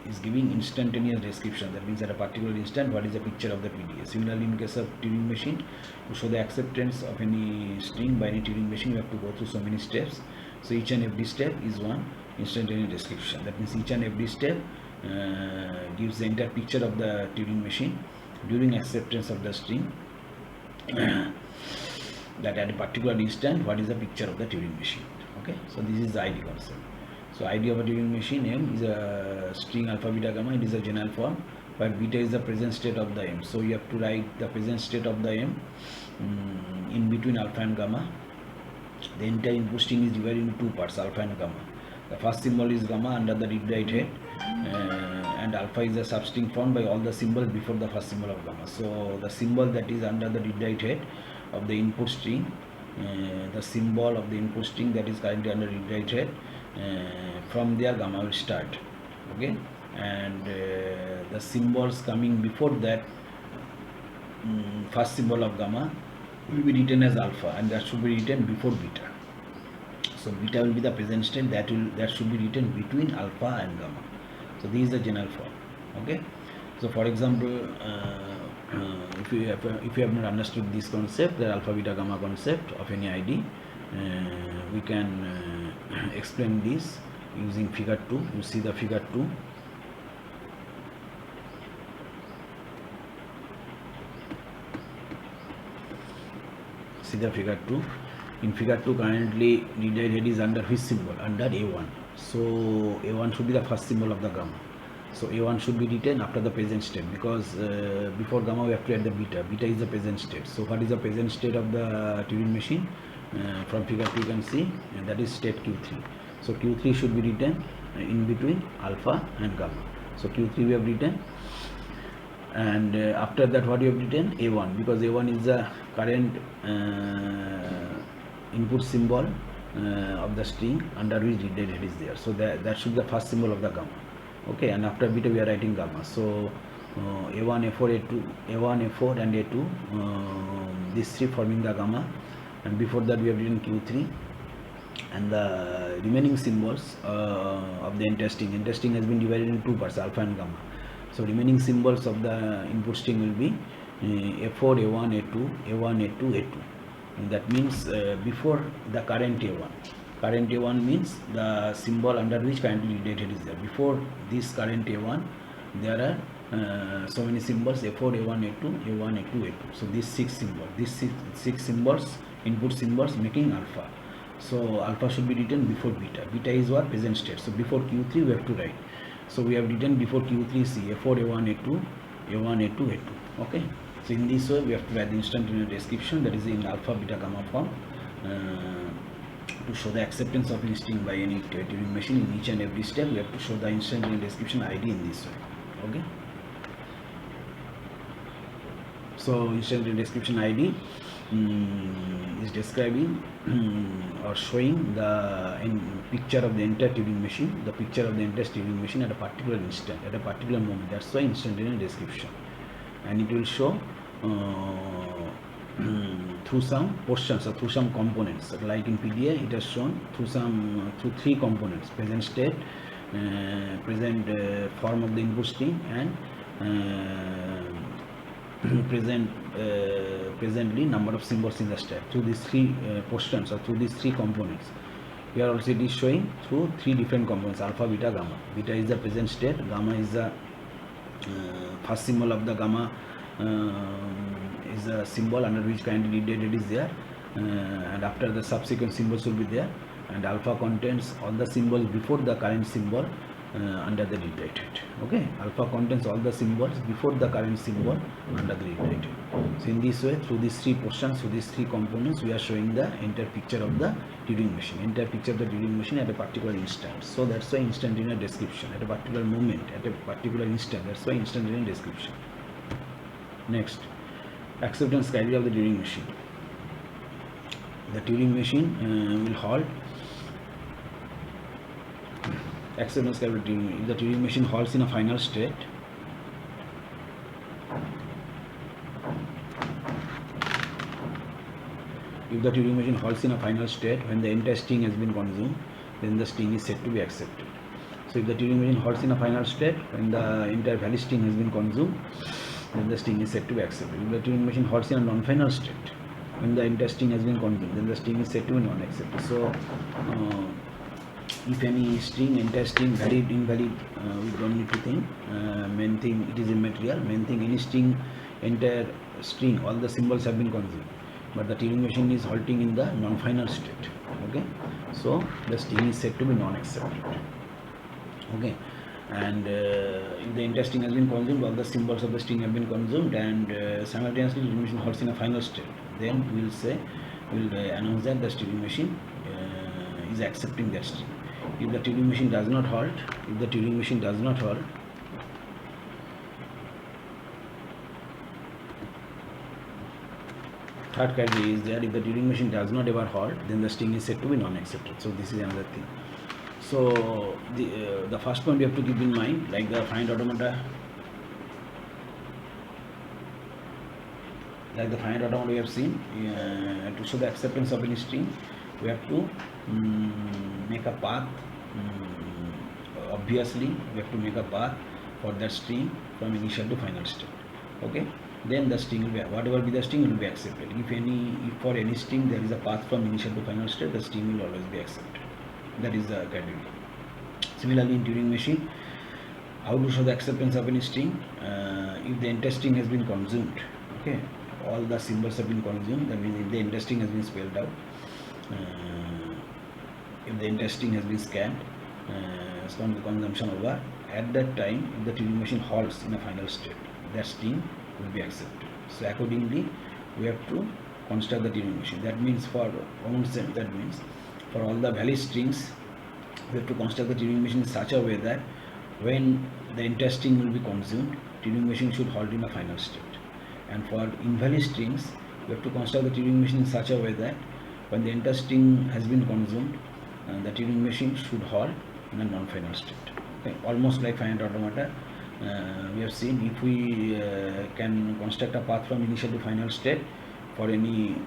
is giving instantaneous description. That means at a particular instant, what is the picture of the PDA. Similarly, in case of Turing machine, to show the acceptance of any string by any Turing machine, we have to go through so many steps. So each and every step is one instantaneous description. That means each and every step gives the entire picture of the Turing machine during acceptance of the string, that at a particular instant, what is the picture of the Turing machine. Okay, so this is the ID concept. So ID of a Turing machine, M is a string alpha, beta, gamma. It is a general form, but beta is the present state of the M. So you have to write the present state of the M in between alpha and gamma. The entire input string is divided into two parts, alpha and gamma. The first symbol is gamma under the read write head, and alpha is a substring formed by all the symbols before the first symbol of gamma. So the symbol that is under the read write head of the input string, the symbol of the input string that is currently under read write head, from there gamma will start. Okay, and the symbols coming before that first symbol of gamma will be written as alpha, and that should be written before beta. So beta will be the present state, that should be written between alpha and gamma. So this is the general form. Okay, so for example, if you have not understood this concept, the alpha, beta, gamma concept of any ID, we can explain this using figure 2. You see the figure 2. See the figure 2. In figure 2, currently read-write head is under which symbol? Under A1. So A1 should be the first symbol of the gamma. So A1 should be written after the present state, because before gamma we have to add the beta. Beta is the present state. So what is the present state of the Turing machine? From figure 2 you can see, that is state Q3. So Q3 should be written in between alpha and gamma. So Q3 we have written, and after that what you have written? A1, because A1 is the current input symbol of the string under which read-write head is there. So that should be the first symbol of the gamma. Okay, and after beta we are writing gamma. So A1, A4, A2, A1, A4 and A2, these three forming the gamma, and before that we have written Q3, and the remaining symbols of the entire string has been divided into two parts, alpha and gamma. So remaining symbols of the input string will be A4, A1, A2, A1, A2, A2. And that means before the current A1. Current A1 means the symbol under which currently read-write head is there. Before this current A1, there are so many symbols: A4, A1, A2, A1, A2, A2. So these six symbols, input symbols making alpha. So alpha should be written before beta. Beta is what? Present state. So before Q3 we have to write. So we have written before Q3 C, A4, A1, A2, A1, A2, A2. Okay. So in this way we have to write the instantaneous description, that is in alpha, beta, gamma form, to show the acceptance of any string by any Turing machine. In each and every step we have to show the instantaneous description ID in this way. Okay. So instantaneous description ID is describing or showing the picture of the entire Turing machine, the picture of the entire Turing machine at a particular instant, at a particular moment. That's why instantaneous description, and it will show through some portions or through some components. Like in PDA, it has shown through three components: present state, present form of the input string, and presently number of symbols in the stack. Through these three portions or through these three components. Here also it is showing through three different components: alpha, beta, gamma. Beta is the present state, gamma is the first symbol of the gamma, is a symbol under which currently read-write head is there, and after the subsequent symbols will be there, and alpha contains all the symbols before the current symbol under the read-write head. Okay, alpha contains all the symbols before the current symbol under the read-write head. So in this way, through these three portions, through these three components, we are showing the entire picture of the Turing machine, entire picture of the Turing machine at a particular instant. So that's why instantaneous description, at a particular moment, at a particular instant. That's why instantaneous description. Next, acceptance criteria of the Turing machine. The Turing machine will halt. Acceptance criteria: if the Turing machine halts in a final state, when the entire string has been consumed, then the string is said to be accepted. So if the Turing machine halts in a final state when the entire valid string has been consumed, then the string is said to be accepted. If the Turing machine halts in a non-final state when the entire string has been consumed, then the string is said to be non-accepted. So if any string, entire string, valid, invalid, we don't need to think. Main thing, it is immaterial. Main thing, any string, entire string, all the symbols have been consumed, but the Turing machine is halting in the non-final state. Okay, so the string is said to be non-accepted. Okay, and if the entire string has been consumed, all the symbols of the string have been consumed, and simultaneously the Turing machine halts in a final state, then we'll announce that the Turing machine is accepting that string. If the Turing machine does not halt, third criteria is there: if the Turing machine does not ever halt, then the string is said to be non-accepted. So this is another thing. So the first point you have to keep in mind, like the find automata, we have seen, to show the acceptance of any string, we have to make a path. Obviously, we have to make a path for that string from initial to final state. Okay, then the string will be, whatever be the string, will be accepted. If for any string there is a path from initial to final state, the string will always be accepted. That is the criteria. Similarly, in Turing machine, how to show the acceptance of any string? If the entire string has been consumed, okay, all the symbols have been consumed, that means if the entire string has been spelled out, if the interesting has been scanned, consumption over, at that time if the Turing machine halts in a final state, that string will be accepted. So accordingly we have to construct the Turing machine. That means for that means for all the valid strings we have to construct the Turing machine in such a way that when the interesting will be consumed, Turing machine should halt in a final state. And for invalid strings we have to construct the Turing machine in such a way that when the interesting has been consumed, the Turing machine should halt in a non-final state. Okay. Almost like finite automata, we have seen if we can construct a path from initial to final state for any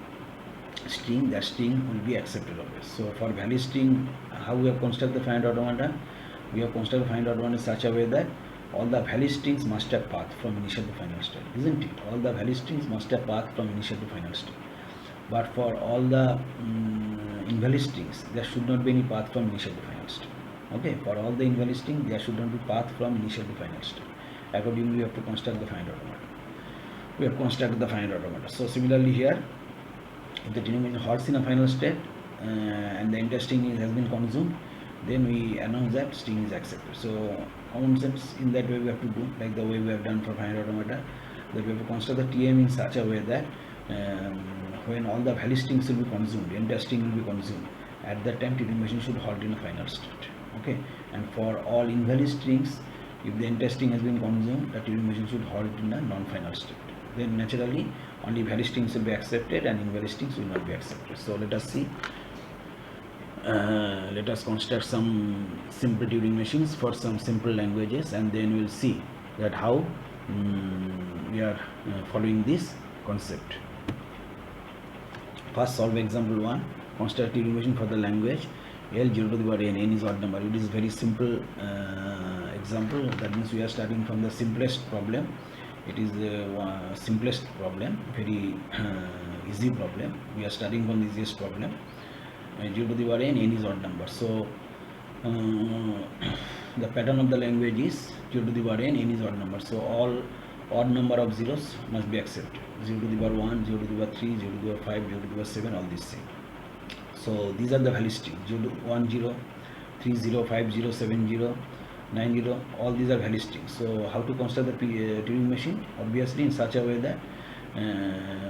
string, that string will be accepted always. So for valid string, how we have constructed the finite automata? We have constructed finite automata in such a way that all the valid strings must have path from initial to final state, isn't it? All the valid strings must have path from initial to final state. But for all the invalid strings, there should not be any path from initial to final state. Okay, for all the invalid strings, there should not be path from initial to final state. Accordingly, we have to construct the finite automata. We have constructed the finite automata. So similarly here, if the Turing machine halts in a final state and the interesting has been consumed, then we announce that string is accepted. So common sense, in that way we have to do, like the way we have done for finite automata, that we have to construct the TM in such a way that when all the valid strings will be consumed, the interesting will be consumed, at that time Turing machine should halt in a final state. Okay, and for all invalid strings, if the interesting has been consumed, the Turing machine should halt in a non-final state. Then naturally only valid strings will be accepted and invalid strings will not be accepted. So let us see. Let us construct some simple Turing machines for some simple languages, and then we will see that how we are following this concept. First, solve example 1. Construct Turing machine for the language L 0 to the power n. N is odd number. It is very simple example. That means we are starting from the simplest problem. It is the simplest problem, very easy problem. We are starting from the easiest problem. 0 to the power n, n is odd number. So the pattern of the language is 0 to the power n, n is odd number. So all odd number of zeros must be accepted. 0 to the power 1, 0 to the power 3, 0 to the power 5, 0 to the power 7, all these same. So these are the valid strings: 0 to 1 0, 3 0, 5 0, 7 0, 9 0. All these are valid strings. So how to construct the Turing machine? Obviously in such a way that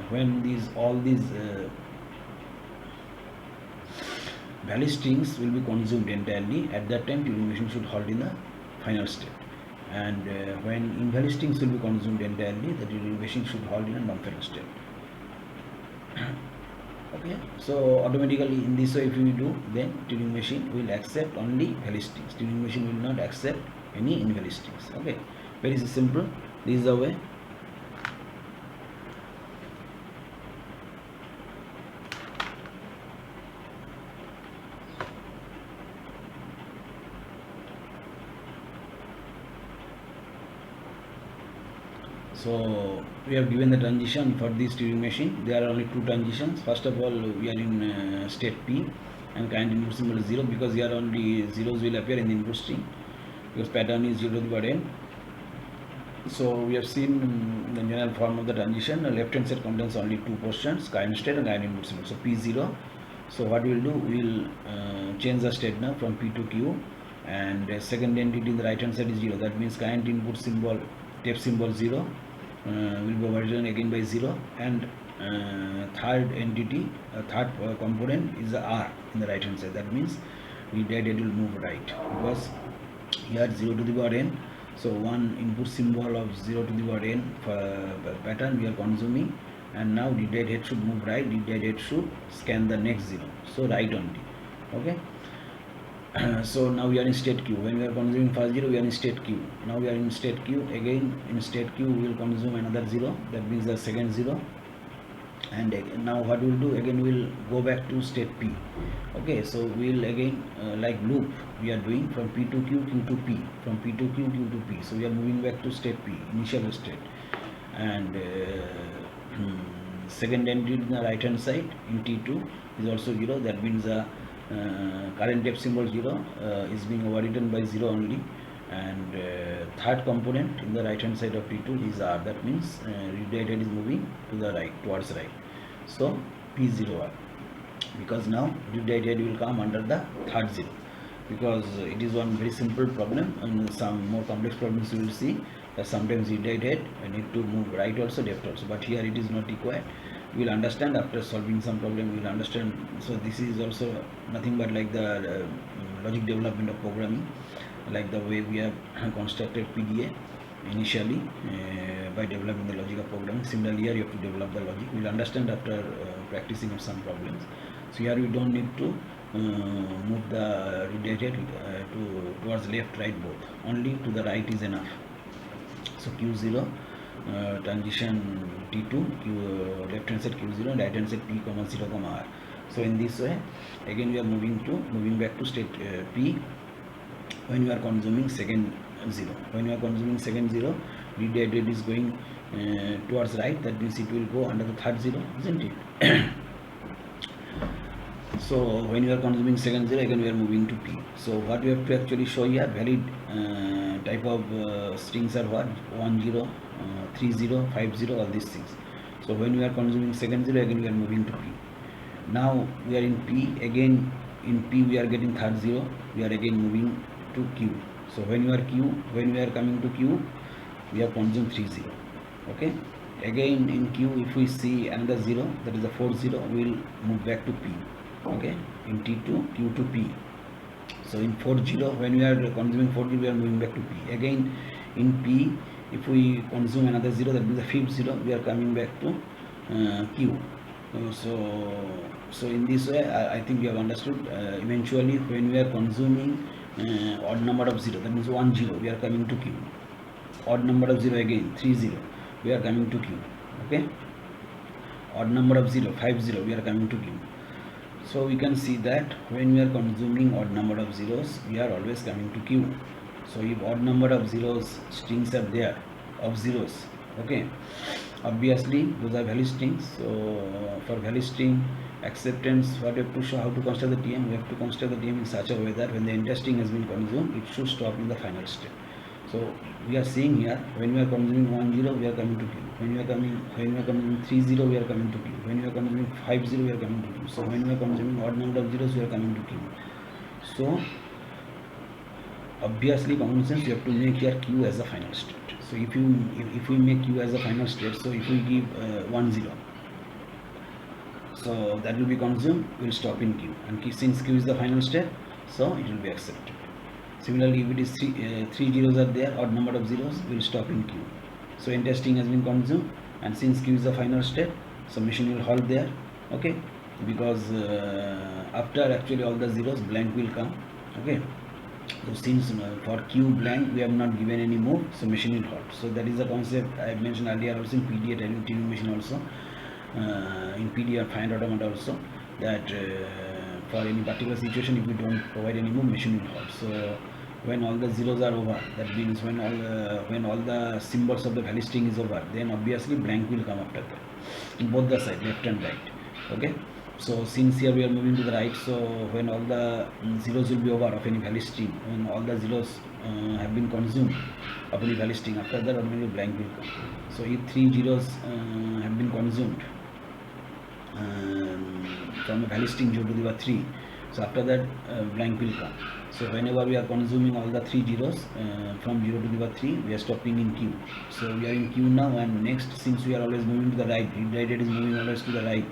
when all these valid strings will be consumed entirely, at that time Turing machine should halt in the final state. And when invalid strings will be consumed entirely, the Turing machine should halt in a non-final state. Okay, so automatically in this way if we do, then Turing machine will accept only valid strings. Turing machine will not accept any invalid strings. Okay, very simple. This is the way. So we have given the transition for this Turing machine. There are only two transitions. First of all, we are in state P and current input symbol is 0, because here only zeros will appear in the input string, because pattern is 0 to the power n. So we have seen the general form of the transition. The left hand side contains only two portions, current state and current input symbol. So P0. So what we will do, we will change the state now from P to Q, and second entity in the right hand side is 0. That means current input symbol, tape symbol 0 will be overwritten again by 0, and third entity, third component is the R in the right hand side. That means we did it will move right, because here 0 to the power n. So one input symbol of 0 to the power n pattern we are consuming, and now the dead head should move right, the dead head should scan the next 0, so right only. Okay. So now we are in state Q. When we are consuming first 0, we are in state Q. Now we are in state Q. Again in state Q we will consume another 0. That means the second 0. And now what we will do, again we will go back to state P. Okay, so we will again like loop we are doing from P to Q, Q to P, from P to Q, Q to P. So we are moving back to state P, initial state. And second entity in the right hand side in T2 is also 0. That means the current tape symbol 0 is being overwritten by 0 only, and third component in the right hand side of T2 is R. That means read head is moving to the right, towards right. So P0R. because now redirected will come under the third 0, because it is one very simple problem, and some more complex problems you will see that sometimes redirected need to move right also, left also, but here it is not required. We will understand after solving some problem, we will understand. So this is also nothing but like the logic development of programming, like the way we have constructed PDA initially by developing the logic of programming. Similarly here you have to develop the logic. We will understand after practicing of some problems. So here we don't need to move the redirected towards left, right, both. Only to the right is enough. So Q0 transition T2, left hand side Q0 and right hand side P, 0, R. So in this way again we are moving back to state P when you are consuming second 0. When you are consuming second 0, redirected is going towards right, that means it will go under the third 0, isn't it? So when you are consuming second 0, again we are moving to P. So what we have to actually show here, valid type of strings are what? 1 0, 3 0, 5 0, all these things. So when we are consuming second 0, again we are moving to P. Now we are in P, again in P we are getting third 0, we are again moving to Q. So when you are coming to Q, we have consumed 3 0. Okay. Again in Q, if we see another 0, that is the 4 0, we will move back to P. Okay, in T2, Q to P. So in 4 0, when we are consuming 4 0, we are moving back to P. Again in P, if we consume another 0, that means the fifth 0, we are coming back to Q. So in this way, I think we have understood. Eventually, when we are consuming odd number of 0, that means 1 0, we are coming to Q. Odd number of 0 again, 3 0, we are coming to Q. Okay, odd number of 0, 5 0, we are coming to Q. So we can see that when we are consuming odd number of zeros, we are always coming to Q. So if odd number of zeros strings are there of zeros, okay, obviously those are valid strings. So for valid string acceptance, what we have to show, how to construct the TM, we have to construct the TM in such a way that when the enter string has been consumed, it should stop in the final state. So we are seeing here, when we are consuming 1 0, we are coming to Q. When we are consuming 3 0, we are coming to Q. When we are consuming 5 0, we are coming to Q. So when we are consuming odd number of zeros, we are coming to Q. So obviously, common sense, you have to make here Q as a final state. So if we make Q as a final state, so if we give 1 0, so that will be consumed, we will stop in Q, and since Q is the final state, so it will be accepted. Similarly, if it is 3 zeros are there, odd number of zeros, we will stop in Q. So enter string has been consumed, and since Q is the final state, so machine will halt there. Okay, because after actually all the zeros, blank will come. Okay, so since for Q blank we have not given any move, so machine will halt. So that is the concept I mentioned earlier also in PDA Turing machine also, in PDA find automata also, that for any particular situation, if we don't provide any move, machine will halt. So when all the zeros are over, that means when all the symbols of the valid string is over, then obviously blank will come after that in both the side, left and right. Okay, so since here we are moving to the right, so when all the zeros will be over of any valid string, when all the zeros have been consumed of any valid string, after that automatically blank will come. So if 3 zeros have been consumed from a valid string 0 to the power 3, so after that blank will come. So whenever we are consuming all the 3 zeros from 0 to the power 3, we are stopping in Q. So we are in Q now, and next, since we are always moving to the right, redirected is moving always to the right,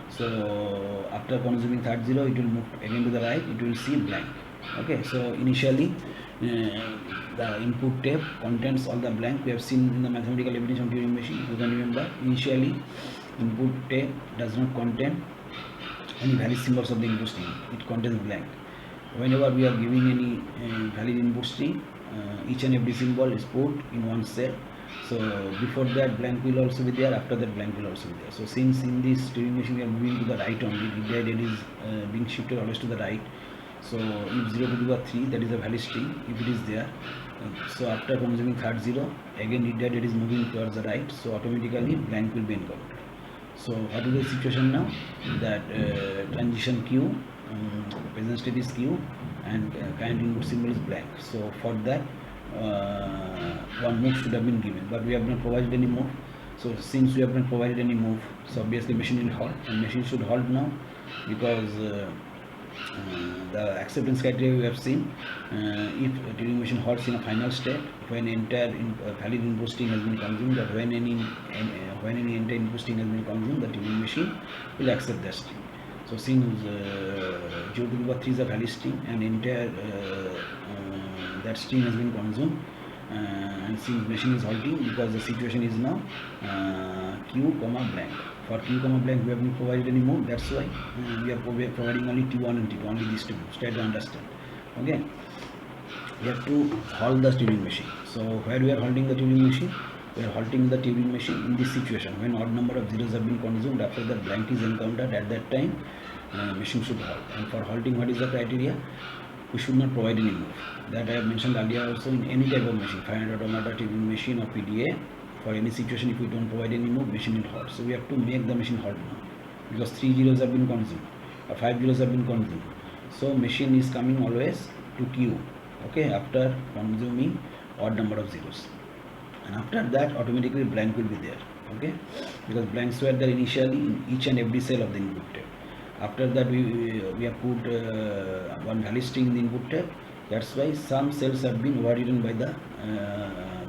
so after consuming third 0, it will move again to the right, it will see blank. Okay, so initially the input tape contains all the blank. We have seen in the mathematical evidence on Turing machine, you can remember, initially input tape does not contain any valid symbols of the input string, it contains blank. Whenever we are giving any valid input string, each and every symbol is put in one cell. So before that blank will also be there, after that blank will also be there. So since in this Turing machine we are moving to the right only, redirected is being shifted always to the right. So if 0 to the power 3, that is a valid string, if it is there, so after consuming third 0, again redirected is moving towards the right, so automatically blank will be encountered. So what is the situation now? That transition Q, present state is Q, and current input symbol is blank. So for that one move should have been given, but we have not provided any move. So since we have not provided any move, so obviously machine will halt, and machine should halt now. because the acceptance criteria we have seen. If a Turing machine halts in a final state when entire valid input string has been consumed, or when any entire input string has been consumed, the Turing machine will accept that string. So since 0 to the power 3 is a valid string and entire that string has been consumed, and since machine is halting because the situation is now q comma blank. For q comma blank we have not provided any move, that's why we are providing only T1 and T2, only these two moves. Try to understand. Okay, we have to halt the Turing machine. So where we are halting the Turing machine? We are halting the Turing machine in this situation when odd number of zeros have been consumed. After that blank is encountered, at that time machine should halt. And for halting, what is the criteria? We should not provide any move. That I have mentioned earlier also. In any type of machine, 500 automata, Turing machine or PDA, for any situation if we don't provide any move, machine will halt. So we have to make the machine halt now, because 3 zeros have been consumed or 5 zeros have been consumed. So machine is coming always to Q, okay, after consuming odd number of zeros, and after that automatically blank will be there, okay, because blanks were there initially in each and every cell of the input tape. After that we have put one valid string in the input tape. That's why some cells have been overridden by the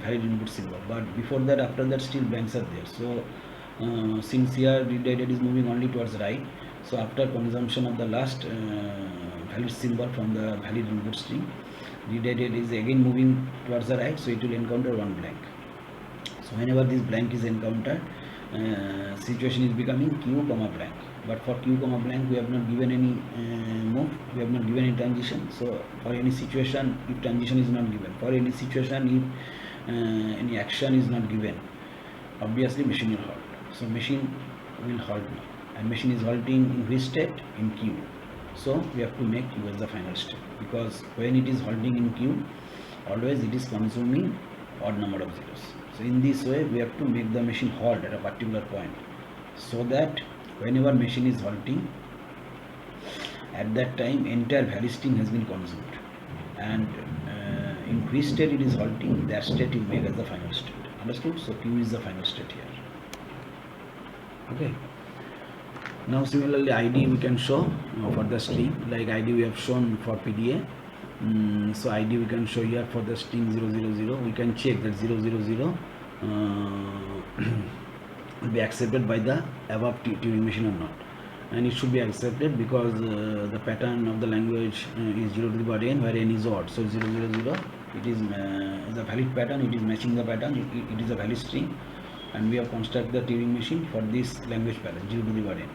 valid input symbol, but before that, after that, still blanks are there. So since here redirected is moving only towards right, so after consumption of the last valid symbol from the valid input string, redirected is again moving towards the right, so it will encounter one blank. So whenever this blank is encountered, situation is becoming q comma blank. But for q comma blank we have not given any move, we have not given any transition. So for any situation, if transition is not given, for any situation if any action is not given, obviously machine will halt. So machine will halt now, and machine is halting in which state? In q. So we have to make q as the final state, because when it is halting in q, always it is consuming odd number of zeros. So in this way we have to make the machine halt at a particular point, so that whenever machine is halting, at that time entire valid string has been consumed, and in which state it is halting, that state you make as the final state. Understood? So q is the final state here. Okay. Now similarly id we can show for the string, like id we have shown for PDA. So id we can show here for the string 000. We can check that 000 will be accepted by the above Turing machine or not, and it should be accepted because the pattern of the language is 0 to the power n, where n is odd. So 000 it is a valid pattern, it is matching the pattern, it is a valid string, and we have constructed the Turing machine for this language pattern 0 to the power n,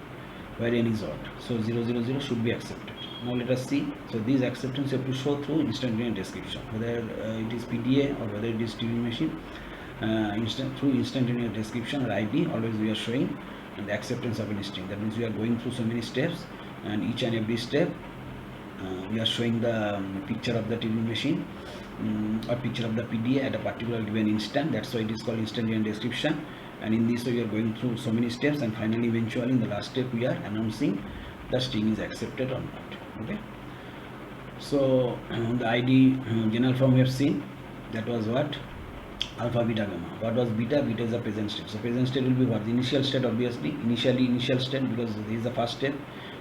where n is odd. So 000 should be accepted. Now let us see. So these acceptance you have to show through instantaneous description, whether it is PDA or whether it is Turing machine. Through instantaneous description or ID, always we are showing the acceptance of any string. That means we are going through so many steps, and each and every step we are showing the picture of the Turing machine or picture of the PDA at a particular given instant. That's why it is called instantaneous description. And in this way we are going through so many steps, and finally eventually in the last step we are announcing the string is accepted or not. Okay. So the ID general form we have seen, that was what? Alpha, beta, gamma. What was beta? Beta is the present state. So present state will be what? The initial state, obviously. Initial state, because this is the first step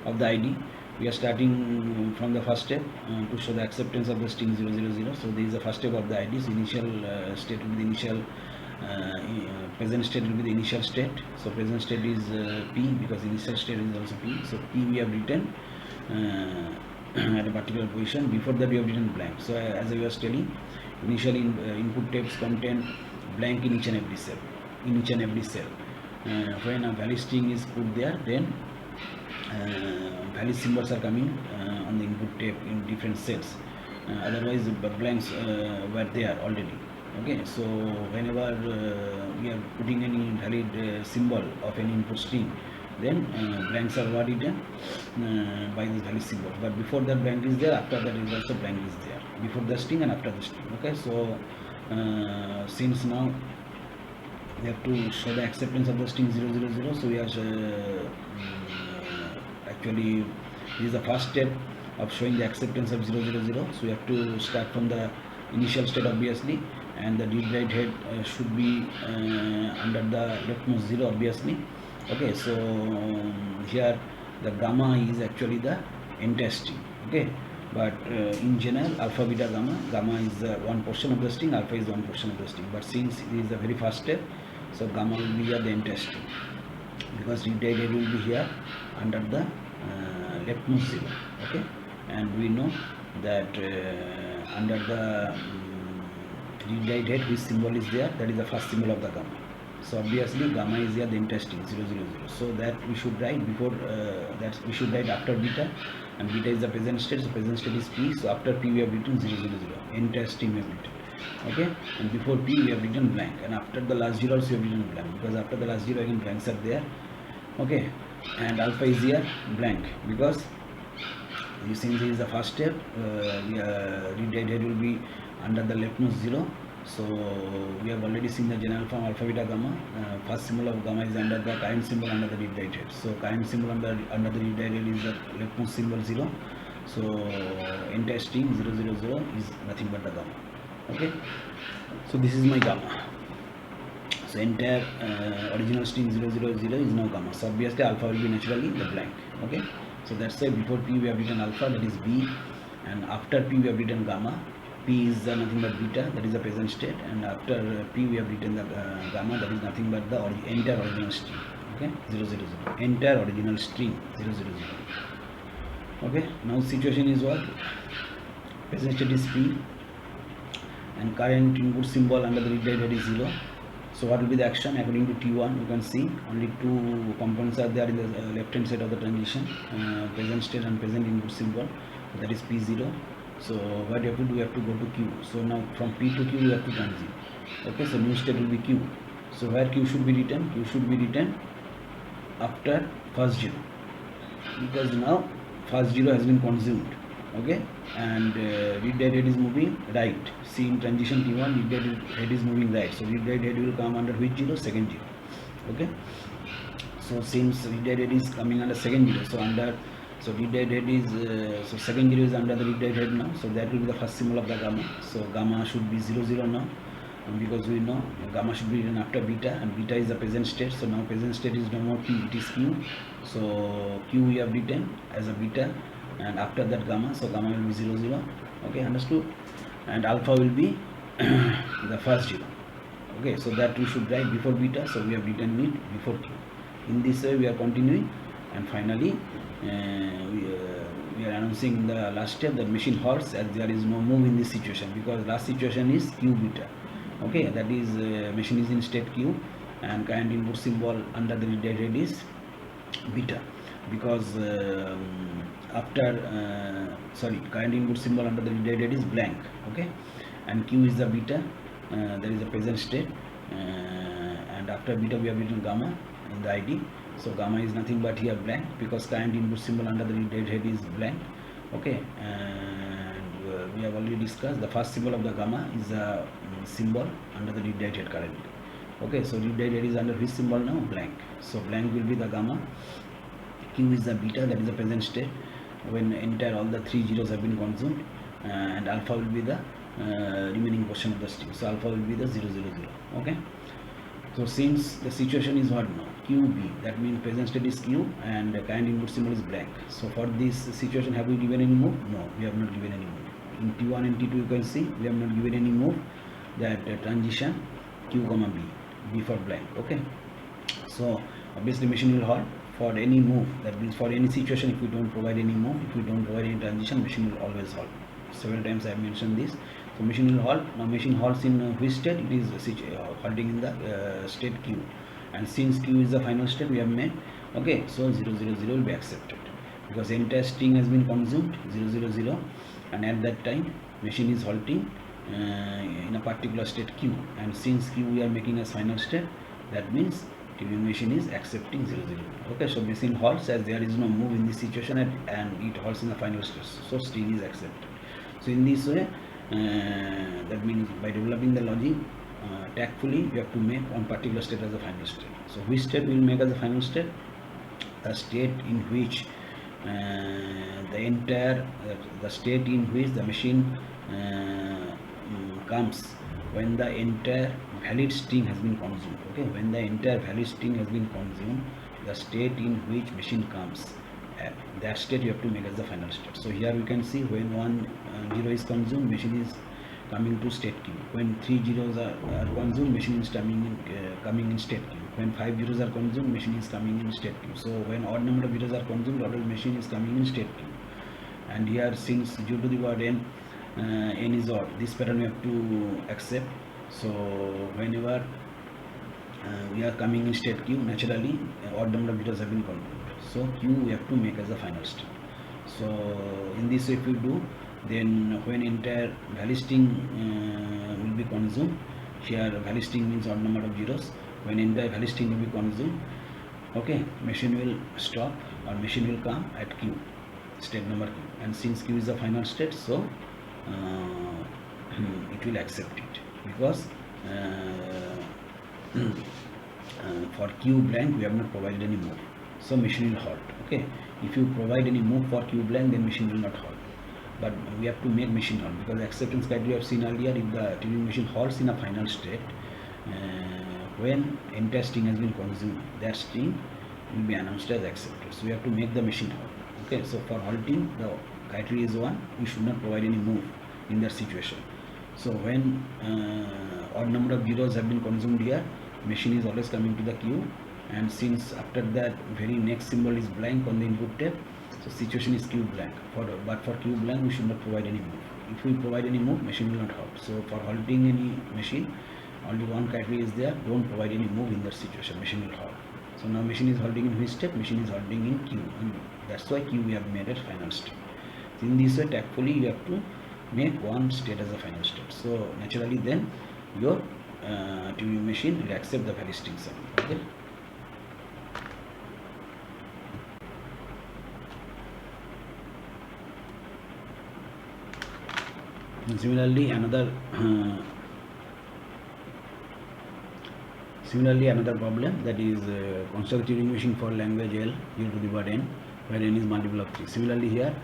of the ID. We are starting from the first step to show the acceptance of the string 000. So this is the first step of the ID. So initial state will be the initial, present state will be the initial state. So present state is P, because initial state is also P. So P we have written at a particular position. Before that we have written blank. So as I was telling, initially input tapes contain blank in each and every cell. When a valid string is put there, then valid symbols are coming on the input tape in different cells. Otherwise the blanks were there already. Okay, so whenever we are putting any valid symbol of any input string, then blanks are written by this valid symbol. But before that blank is there, after that is also blank is there, before the string and after the string. Okay, so since now we have to show the acceptance of the string 000, so we are actually this is the first step of showing the acceptance of 000. So we have to start from the initial state, obviously, and the read write head should be under the leftmost 0, obviously. Okay, so here the gamma is actually the entire string. Okay, but in general, alpha, beta, gamma is one portion of the string, alpha is one portion of the string. But since it is the very first step, so gamma will be here the entire string, because read write head will be here under the leftmost 0. Okay, and we know that under the read write head, which symbol is there, that is the first symbol of the gamma. So obviously gamma is here the entire string 0, 0, 0. So that we should write before that we should write after beta, and beta is the present state. So present state is p. So after p we have written 0, 0, 0. Entire string we have written. Okay, and before p we have written blank, and after the last 0 also we have written blank, because after the last 0 again blanks are there. Okay, and alpha is here blank, because since this is the first step, read write head will be under the leftmost 0. So we have already seen the general form alpha, beta, gamma. First symbol of gamma is under the current symbol under the read write head. So current symbol under the read write head is the leftmost symbol 0. So entire string 0, 0, 0 is nothing but the gamma. Okay, so this is my gamma. So entire original string 0, 0, 0 is now gamma. So obviously alpha will be naturally the blank. Okay, so that's why before p we have written alpha, that is b, and after p we have written gamma. P is nothing but beta, that is the present state, and after p we have written the gamma, that is nothing but the entire original string. Okay, 0, 0, 0, entire original string 0, 0, 0. Okay, now situation is what? Present state is p, and current input symbol under the read write head is 0. So what will be the action? According to T1, you can see only two components are there in the left hand side of the transition, present state and present input symbol, that is P0. So what you have to do, you have to go to Q. So now from P to Q you have to transit. Okay, so new state will be Q. So where Q should be written? Q should be written after first 0, because now first 0 has been consumed. Okay, and read write head is moving right. See, in transition T1, read write head is moving right. So read write head will come under which 0? Second 0. Okay, so since read write head is coming under second 0, so under read write head is so second 0 is under the read write head now. So that will be the first symbol of the gamma. So gamma should be 0, 0 now, because we know gamma should be written after beta, and beta is the present state. So now present state is no more p, it is q. So q we have written as a beta, and after that gamma, so gamma will be 0, 0. Okay, understood? And alpha will be the first 0. Okay, so that we should write before beta, so we have written it before q. In this way we are continuing, and finally we are announcing in the last step that machine halts as there is no move in this situation, because last situation is q beta. Okay, that is machine is in state q, and current input symbol under the read write head is beta, because current input symbol under the read write head is blank. Okay, and q is the beta, that is the present state, and after beta we have written gamma in the id. So gamma is nothing but here blank, because current input symbol under the read write head is blank. Okay, and we have already discussed the first symbol of the gamma is a symbol under the read write head currently. Okay, so read write head is under which symbol now? Blank. So blank will be the gamma, q is the beta, that is the present state when entire all the three zeros have been consumed, and alpha will be the remaining portion of the string. So alpha will be the 0, 0, 0. Okay, so since the situation is what now? QB, that means present state is Q and current input symbol is blank. So for this situation, have we given any move? No, we have not given any move. In T1 and T2 you can see we have not given any move, that transition Q comma B for blank. Okay, so obviously machine will halt for any move, that means for any situation. If we don't provide any move, if we don't provide any transition, machine will always halt. Several times I have mentioned this. So machine will halt. Now machine halts in which state? It is halting in the state Q, and since Q is the final state we have made, okay, so 0, 0, 0 will be accepted, because entire string has been consumed 0, 0, 0, and at that time machine is halting in a particular state Q, and since Q we are making as final state, that means Turing machine is accepting 0, 0. Okay, so machine halts as there is no move in this situation, and it halts in the final state, so string is accepted. So in this way, that means by developing the logic tactfully, you have to make one particular state as a final state. So which state will make as a final state? The state in which the state in which the machine comes when the entire valid string has been consumed. Okay, when the entire valid string has been consumed, the state in which machine comes that state you have to make as the final state. So here we can see when 0 is consumed, machine is coming to state queue. When 3 zeros are consumed, machine is coming in state queue. When 5 zeros are consumed, machine is coming in state queue. So when odd number of zeros are consumed, order machine is coming in state queue. And here, since 0 to the power n, n is odd, this pattern we have to accept. So whenever we are coming in state queue, naturally odd number of zeros have been consumed. So Q we have to make as the final state. So in this way if we do, then when entire value string will be consumed, here value string means odd number of zeros. When entire value string will be consumed, okay, machine will stop or machine will come at Q, state number Q, and since Q is the final state, so it will accept it, because for Q blank we have not provided any move, so machine will halt. Okay, if you provide any move for Q blank, then machine will not halt, but we have to make machine halt, because the acceptance criteria we have seen earlier, if the Turing machine halts in a final state, when entire string has been consumed, that string will be announced as accepted. So we have to make the machine halt. Okay, so for halting, the criteria is 1, we should not provide any move in that situation. So when odd number of zeros have been consumed here, machine is always coming to the queue, and since after that very next symbol is blank on the input tab, so situation is Q blank. But for Q blank we should not provide any move. If we provide any move, machine will not halt. So for halting any machine, only one criteria is there: don't provide any move in that situation, machine will halt. So now machine is halting in which step? Machine is halting in Q, and that's why Q we have made as final state. So in this way, tactfully you have to make one state as a final state. So naturally then your Turing machine will accept the value string sum. Okay. And similarly another problem, that is construct Turing machine for language L 0 to the power n, where n is multiple of 3. Similarly here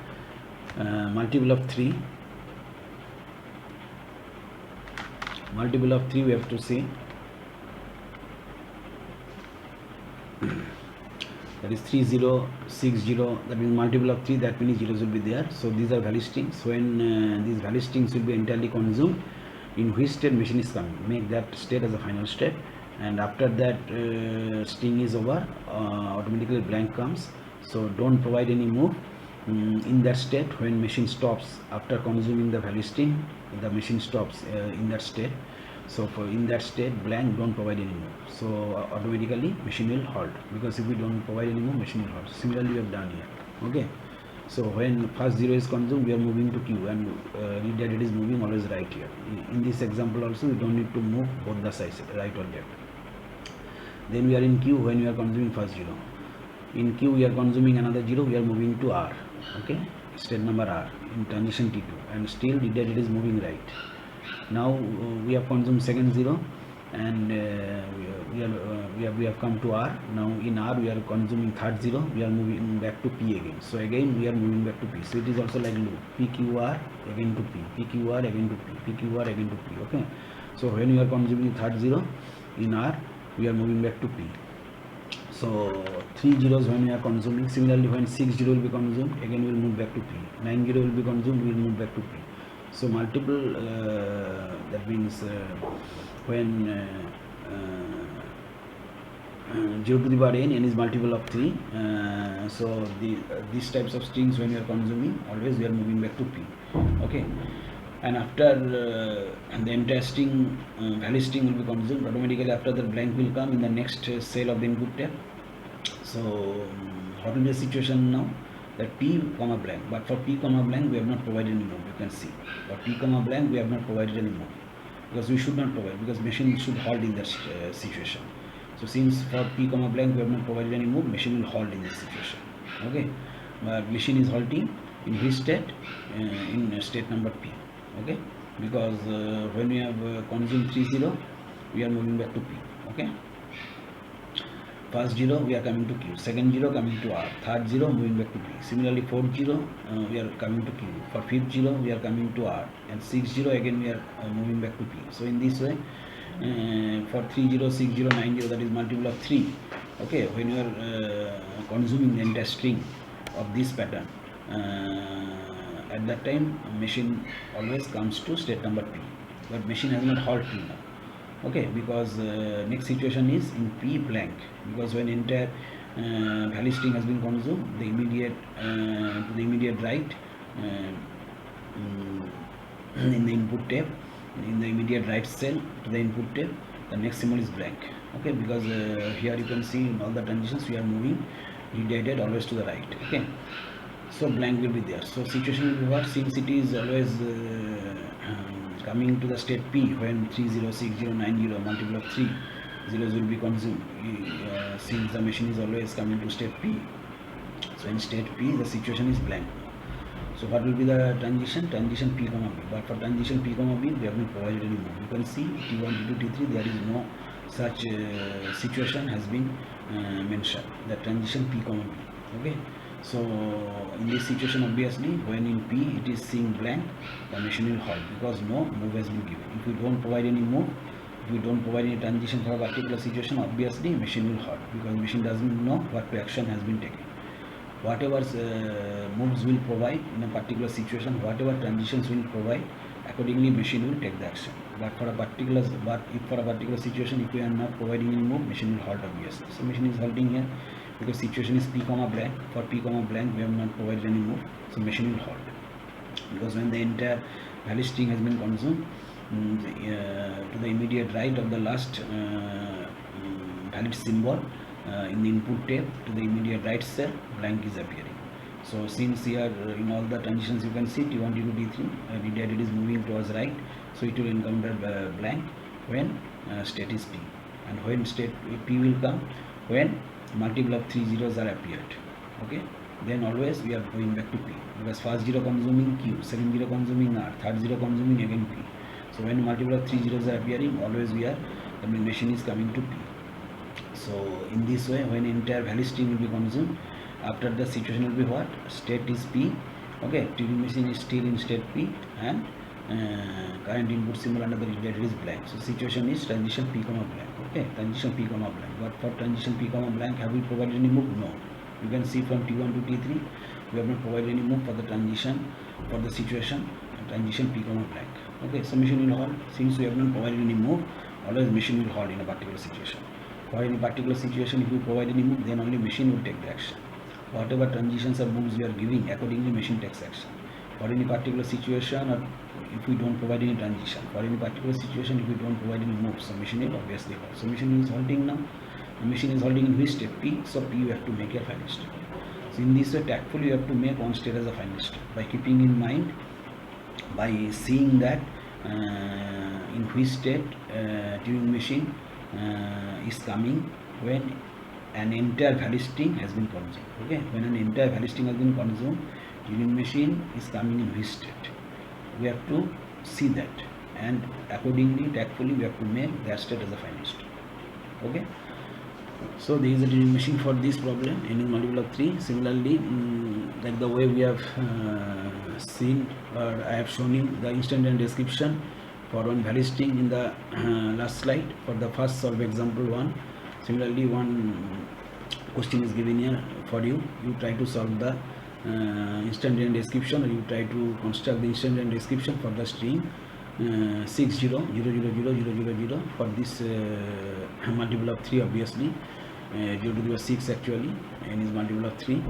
multiple of 3 we have to see, that is 3 0 6 0, that means multiple of 3, that many zeros will be there. So these are value strings. When these value strings will be entirely consumed, in which state machine is coming, make that state as a final state, and after that string is over, automatically blank comes. So don't provide any move in that state. When machine stops after consuming the value string, the machine stops in that state. So for in that state blank, don't provide any move, so automatically machine will halt, because if we don't provide any move, machine will halt. Similarly we have done here. Okay, so when first 0 is consumed, we are moving to Q, and read that it is moving always right here. In this example also we don't need to move both the sides, right or left. Then we are in Q when we are consuming first 0. In Q we are consuming another 0, we are moving to R. Okay, state number R in transition T2, and still read that it is moving right. Now we have consumed second 0, and we have come to R. Now in R we are consuming third 0, we are moving back to P again. So again we are moving back to P. So it is also like loop, PQR again to P, PQR again to P, PQR again to P. Okay, so when we are consuming third 0 in R, we are moving back to P. So 3 zeros when we are consuming. Similarly when 6 0 will be consumed, again we will move back to P. 9 0 will be consumed, we will move back to P. So multiple, that means when 0 to the power n is multiple of 3. So these types of strings when we are consuming, always we are moving back to P. Okay, and after the entire string, value string will be consumed, automatically after that blank will come in the next cell of the input tab. So what will be the situation now? That P comma blank, but for P comma blank we have not provided any move. You can see for P comma blank we have not provided any move, because we should not provide, because machine should halt in that situation. So since for P comma blank we have not provided any move, machine will halt in this situation. Okay, but machine is halting in which state? In state number P. Okay, because when we have consumed 3 0, we are moving back to P. Okay, first 0 we are coming to Q, second 0 coming to R, third 0 moving back to P. Similarly 4th 0 we are coming to Q, for 5th 0 we are coming to R, and 6th 0 again we are moving back to P. So in this way, for 3 0 6 0 9 0, that is multiple of 3. Okay, when you are consuming the entire string of this pattern, at that time machine always comes to state number P, but machine has not halt till now. Okay, because next situation is in P blank, because when entire value string has been consumed, the immediate to the immediate right in the input tab, in the immediate right cell to the input tab, the next symbol is blank. Okay, because here you can see in all the transitions we are moving redirected always to the right. Okay, so blank will be there. So situation will be what, since it is always coming to the state P when 306090 multiple of 3 zeros will be consumed, since the machine is always coming to state P, so in state P the situation is blank. So what will be the transition? Transition P comma B. But for transition P comma B, we have not provided any more. You can see T1, T2, T3, there is no such situation has been mentioned. The transition P comma B. Okay. So in this situation, obviously, when in P it is seeing blank, the machine will halt because no move has been given. If we don't provide any move, if we don't provide any transition for a particular situation, obviously machine will halt because machine doesn't know what action has been taken. Whatever moves will provide in a particular situation, whatever transitions will provide, accordingly machine will take the action. But if for a particular situation, if we are not providing any move, machine will halt obviously. So machine is halting here because situation is P comma blank. For P comma blank, we have not provided any move, so machine will halt. Because when the entire value string has been consumed, to the immediate right of the last valid symbol in the input tab to the immediate right cell, blank is appearing. So since here in all the transitions you can see T1, T2, T3, redirected is moving towards right, so it will encounter blank when state is P. And when state P will come, when multiple of 3 zeros are appeared. Okay, then always we are going back to P, because first zero consuming Q, second zero consuming R, third zero consuming again P. So when multiple of 3 zeros are appearing, always the machine is coming to P. So in this way, when entire value string will be consumed, after the situation will be what? State is P. Okay, Turing machine is still in state P, and current input symbol under the redirected is blank. So situation is transition P comma blank. Okay, transition P comma blank. But for transition P comma blank, have we provided any move? No. You can see from T1 to T3, we have not provided any move for the transition for the situation transition P comma blank. Okay, so machine will halt. Since we have not provided any move, always machine will halt in a particular situation. For any particular situation, if we provide any move, then only machine will take the action. Whatever transitions or moves we are giving, accordingly machine takes action. For any particular situation, or if we don't provide any transition, for any particular situation, if we don't provide any moves, so machine will obviously halt. So machine is halting now. The machine is halting in which step? P. So P you have to make a final step. So in this way, tactfully you have to make one state as a final step by keeping in mind, by seeing that in which state Turing machine is coming when an entire value string has been consumed. Okay, when an entire value string has been consumed, Turing machine is coming in which state. We have to see that, and accordingly, tactfully, we have to make that state as a final state. Okay. So there is a Turing machine for this problem, n is multiple of 3. Similarly, like the way we have seen, or I have shown you the instantaneous description for one value string in the last slide for the first solve example 1. Similarly, one question is given here for you. You try to solve the instantaneous description, or you try to construct the instantaneous description for the string 60000000 for this multiple of 3, obviously 0 to the power 6 actually, n is multiple of 3.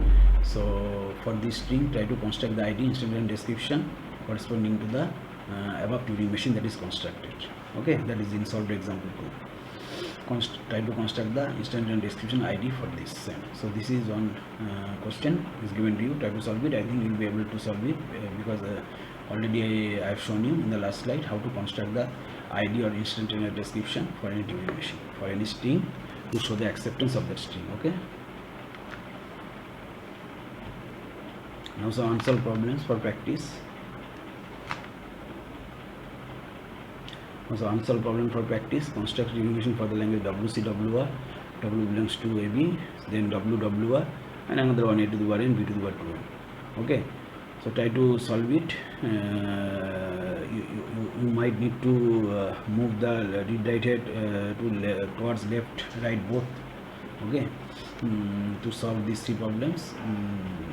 So for this string, try to construct the ID instantaneous description corresponding to the above Turing machine that is constructed. Okay, that is in solved example 2. Try to construct the instantaneous description ID for this. So this is one question is given to you. Try to solve it. I think you will be able to solve it because already I have shown you in the last slide how to construct the ID or instantaneous description for any Turing machine, for any string, to show the acceptance of that string. Okay. Now some unsolved problems for practice. Also unsolved problem for practice. Construct Turing machine for the language WCWR. W belongs to AB, then WWR, and another one A to the power n, B to the power 2n. Okay. So try to solve it. You might need to move the read right head towards left, right both okay, to solve these three problems.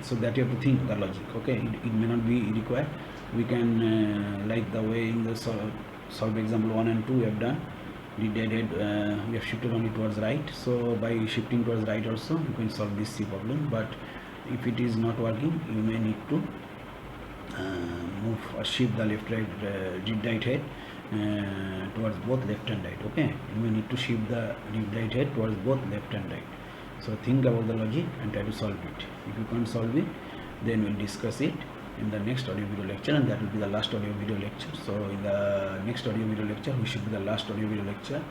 So that you have to think the logic, okay. It may not be required. We can like the way in the solve example 1 and 2 we have done, the deadhead we have shifted only towards right, so by shifting towards right also you can solve this C problem. But if it is not working, you may need to move or shift the left right head towards both left and right, okay. You may need to shift the right head towards both left and right. So think about the logic and try to solve it. If you can't solve it, then we'll discuss it in the next audio video lecture, and that will be the last audio video lecture. So in the next audio video lecture, which should be the last audio video lecture,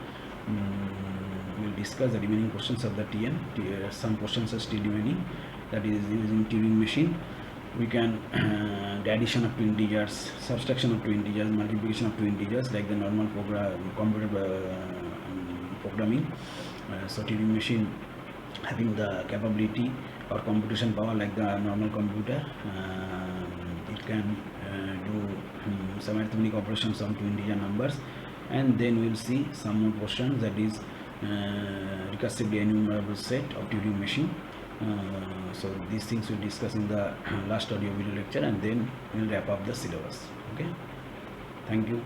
we'll discuss the remaining questions of the TM. Some questions are still remaining, that is using Turing machine. We can the addition of two integers, subtraction of two integers, multiplication of two integers, like the normal computer programming. So Turing machine having the capability or computation power like the normal computer, it can do some arithmetic operations on two integer numbers. And then we will see some more questions, that is recursively enumerable set of Turing machine. So these things we'll discuss in the last audio video lecture, and then we'll wrap up the syllabus, okay. Thank you.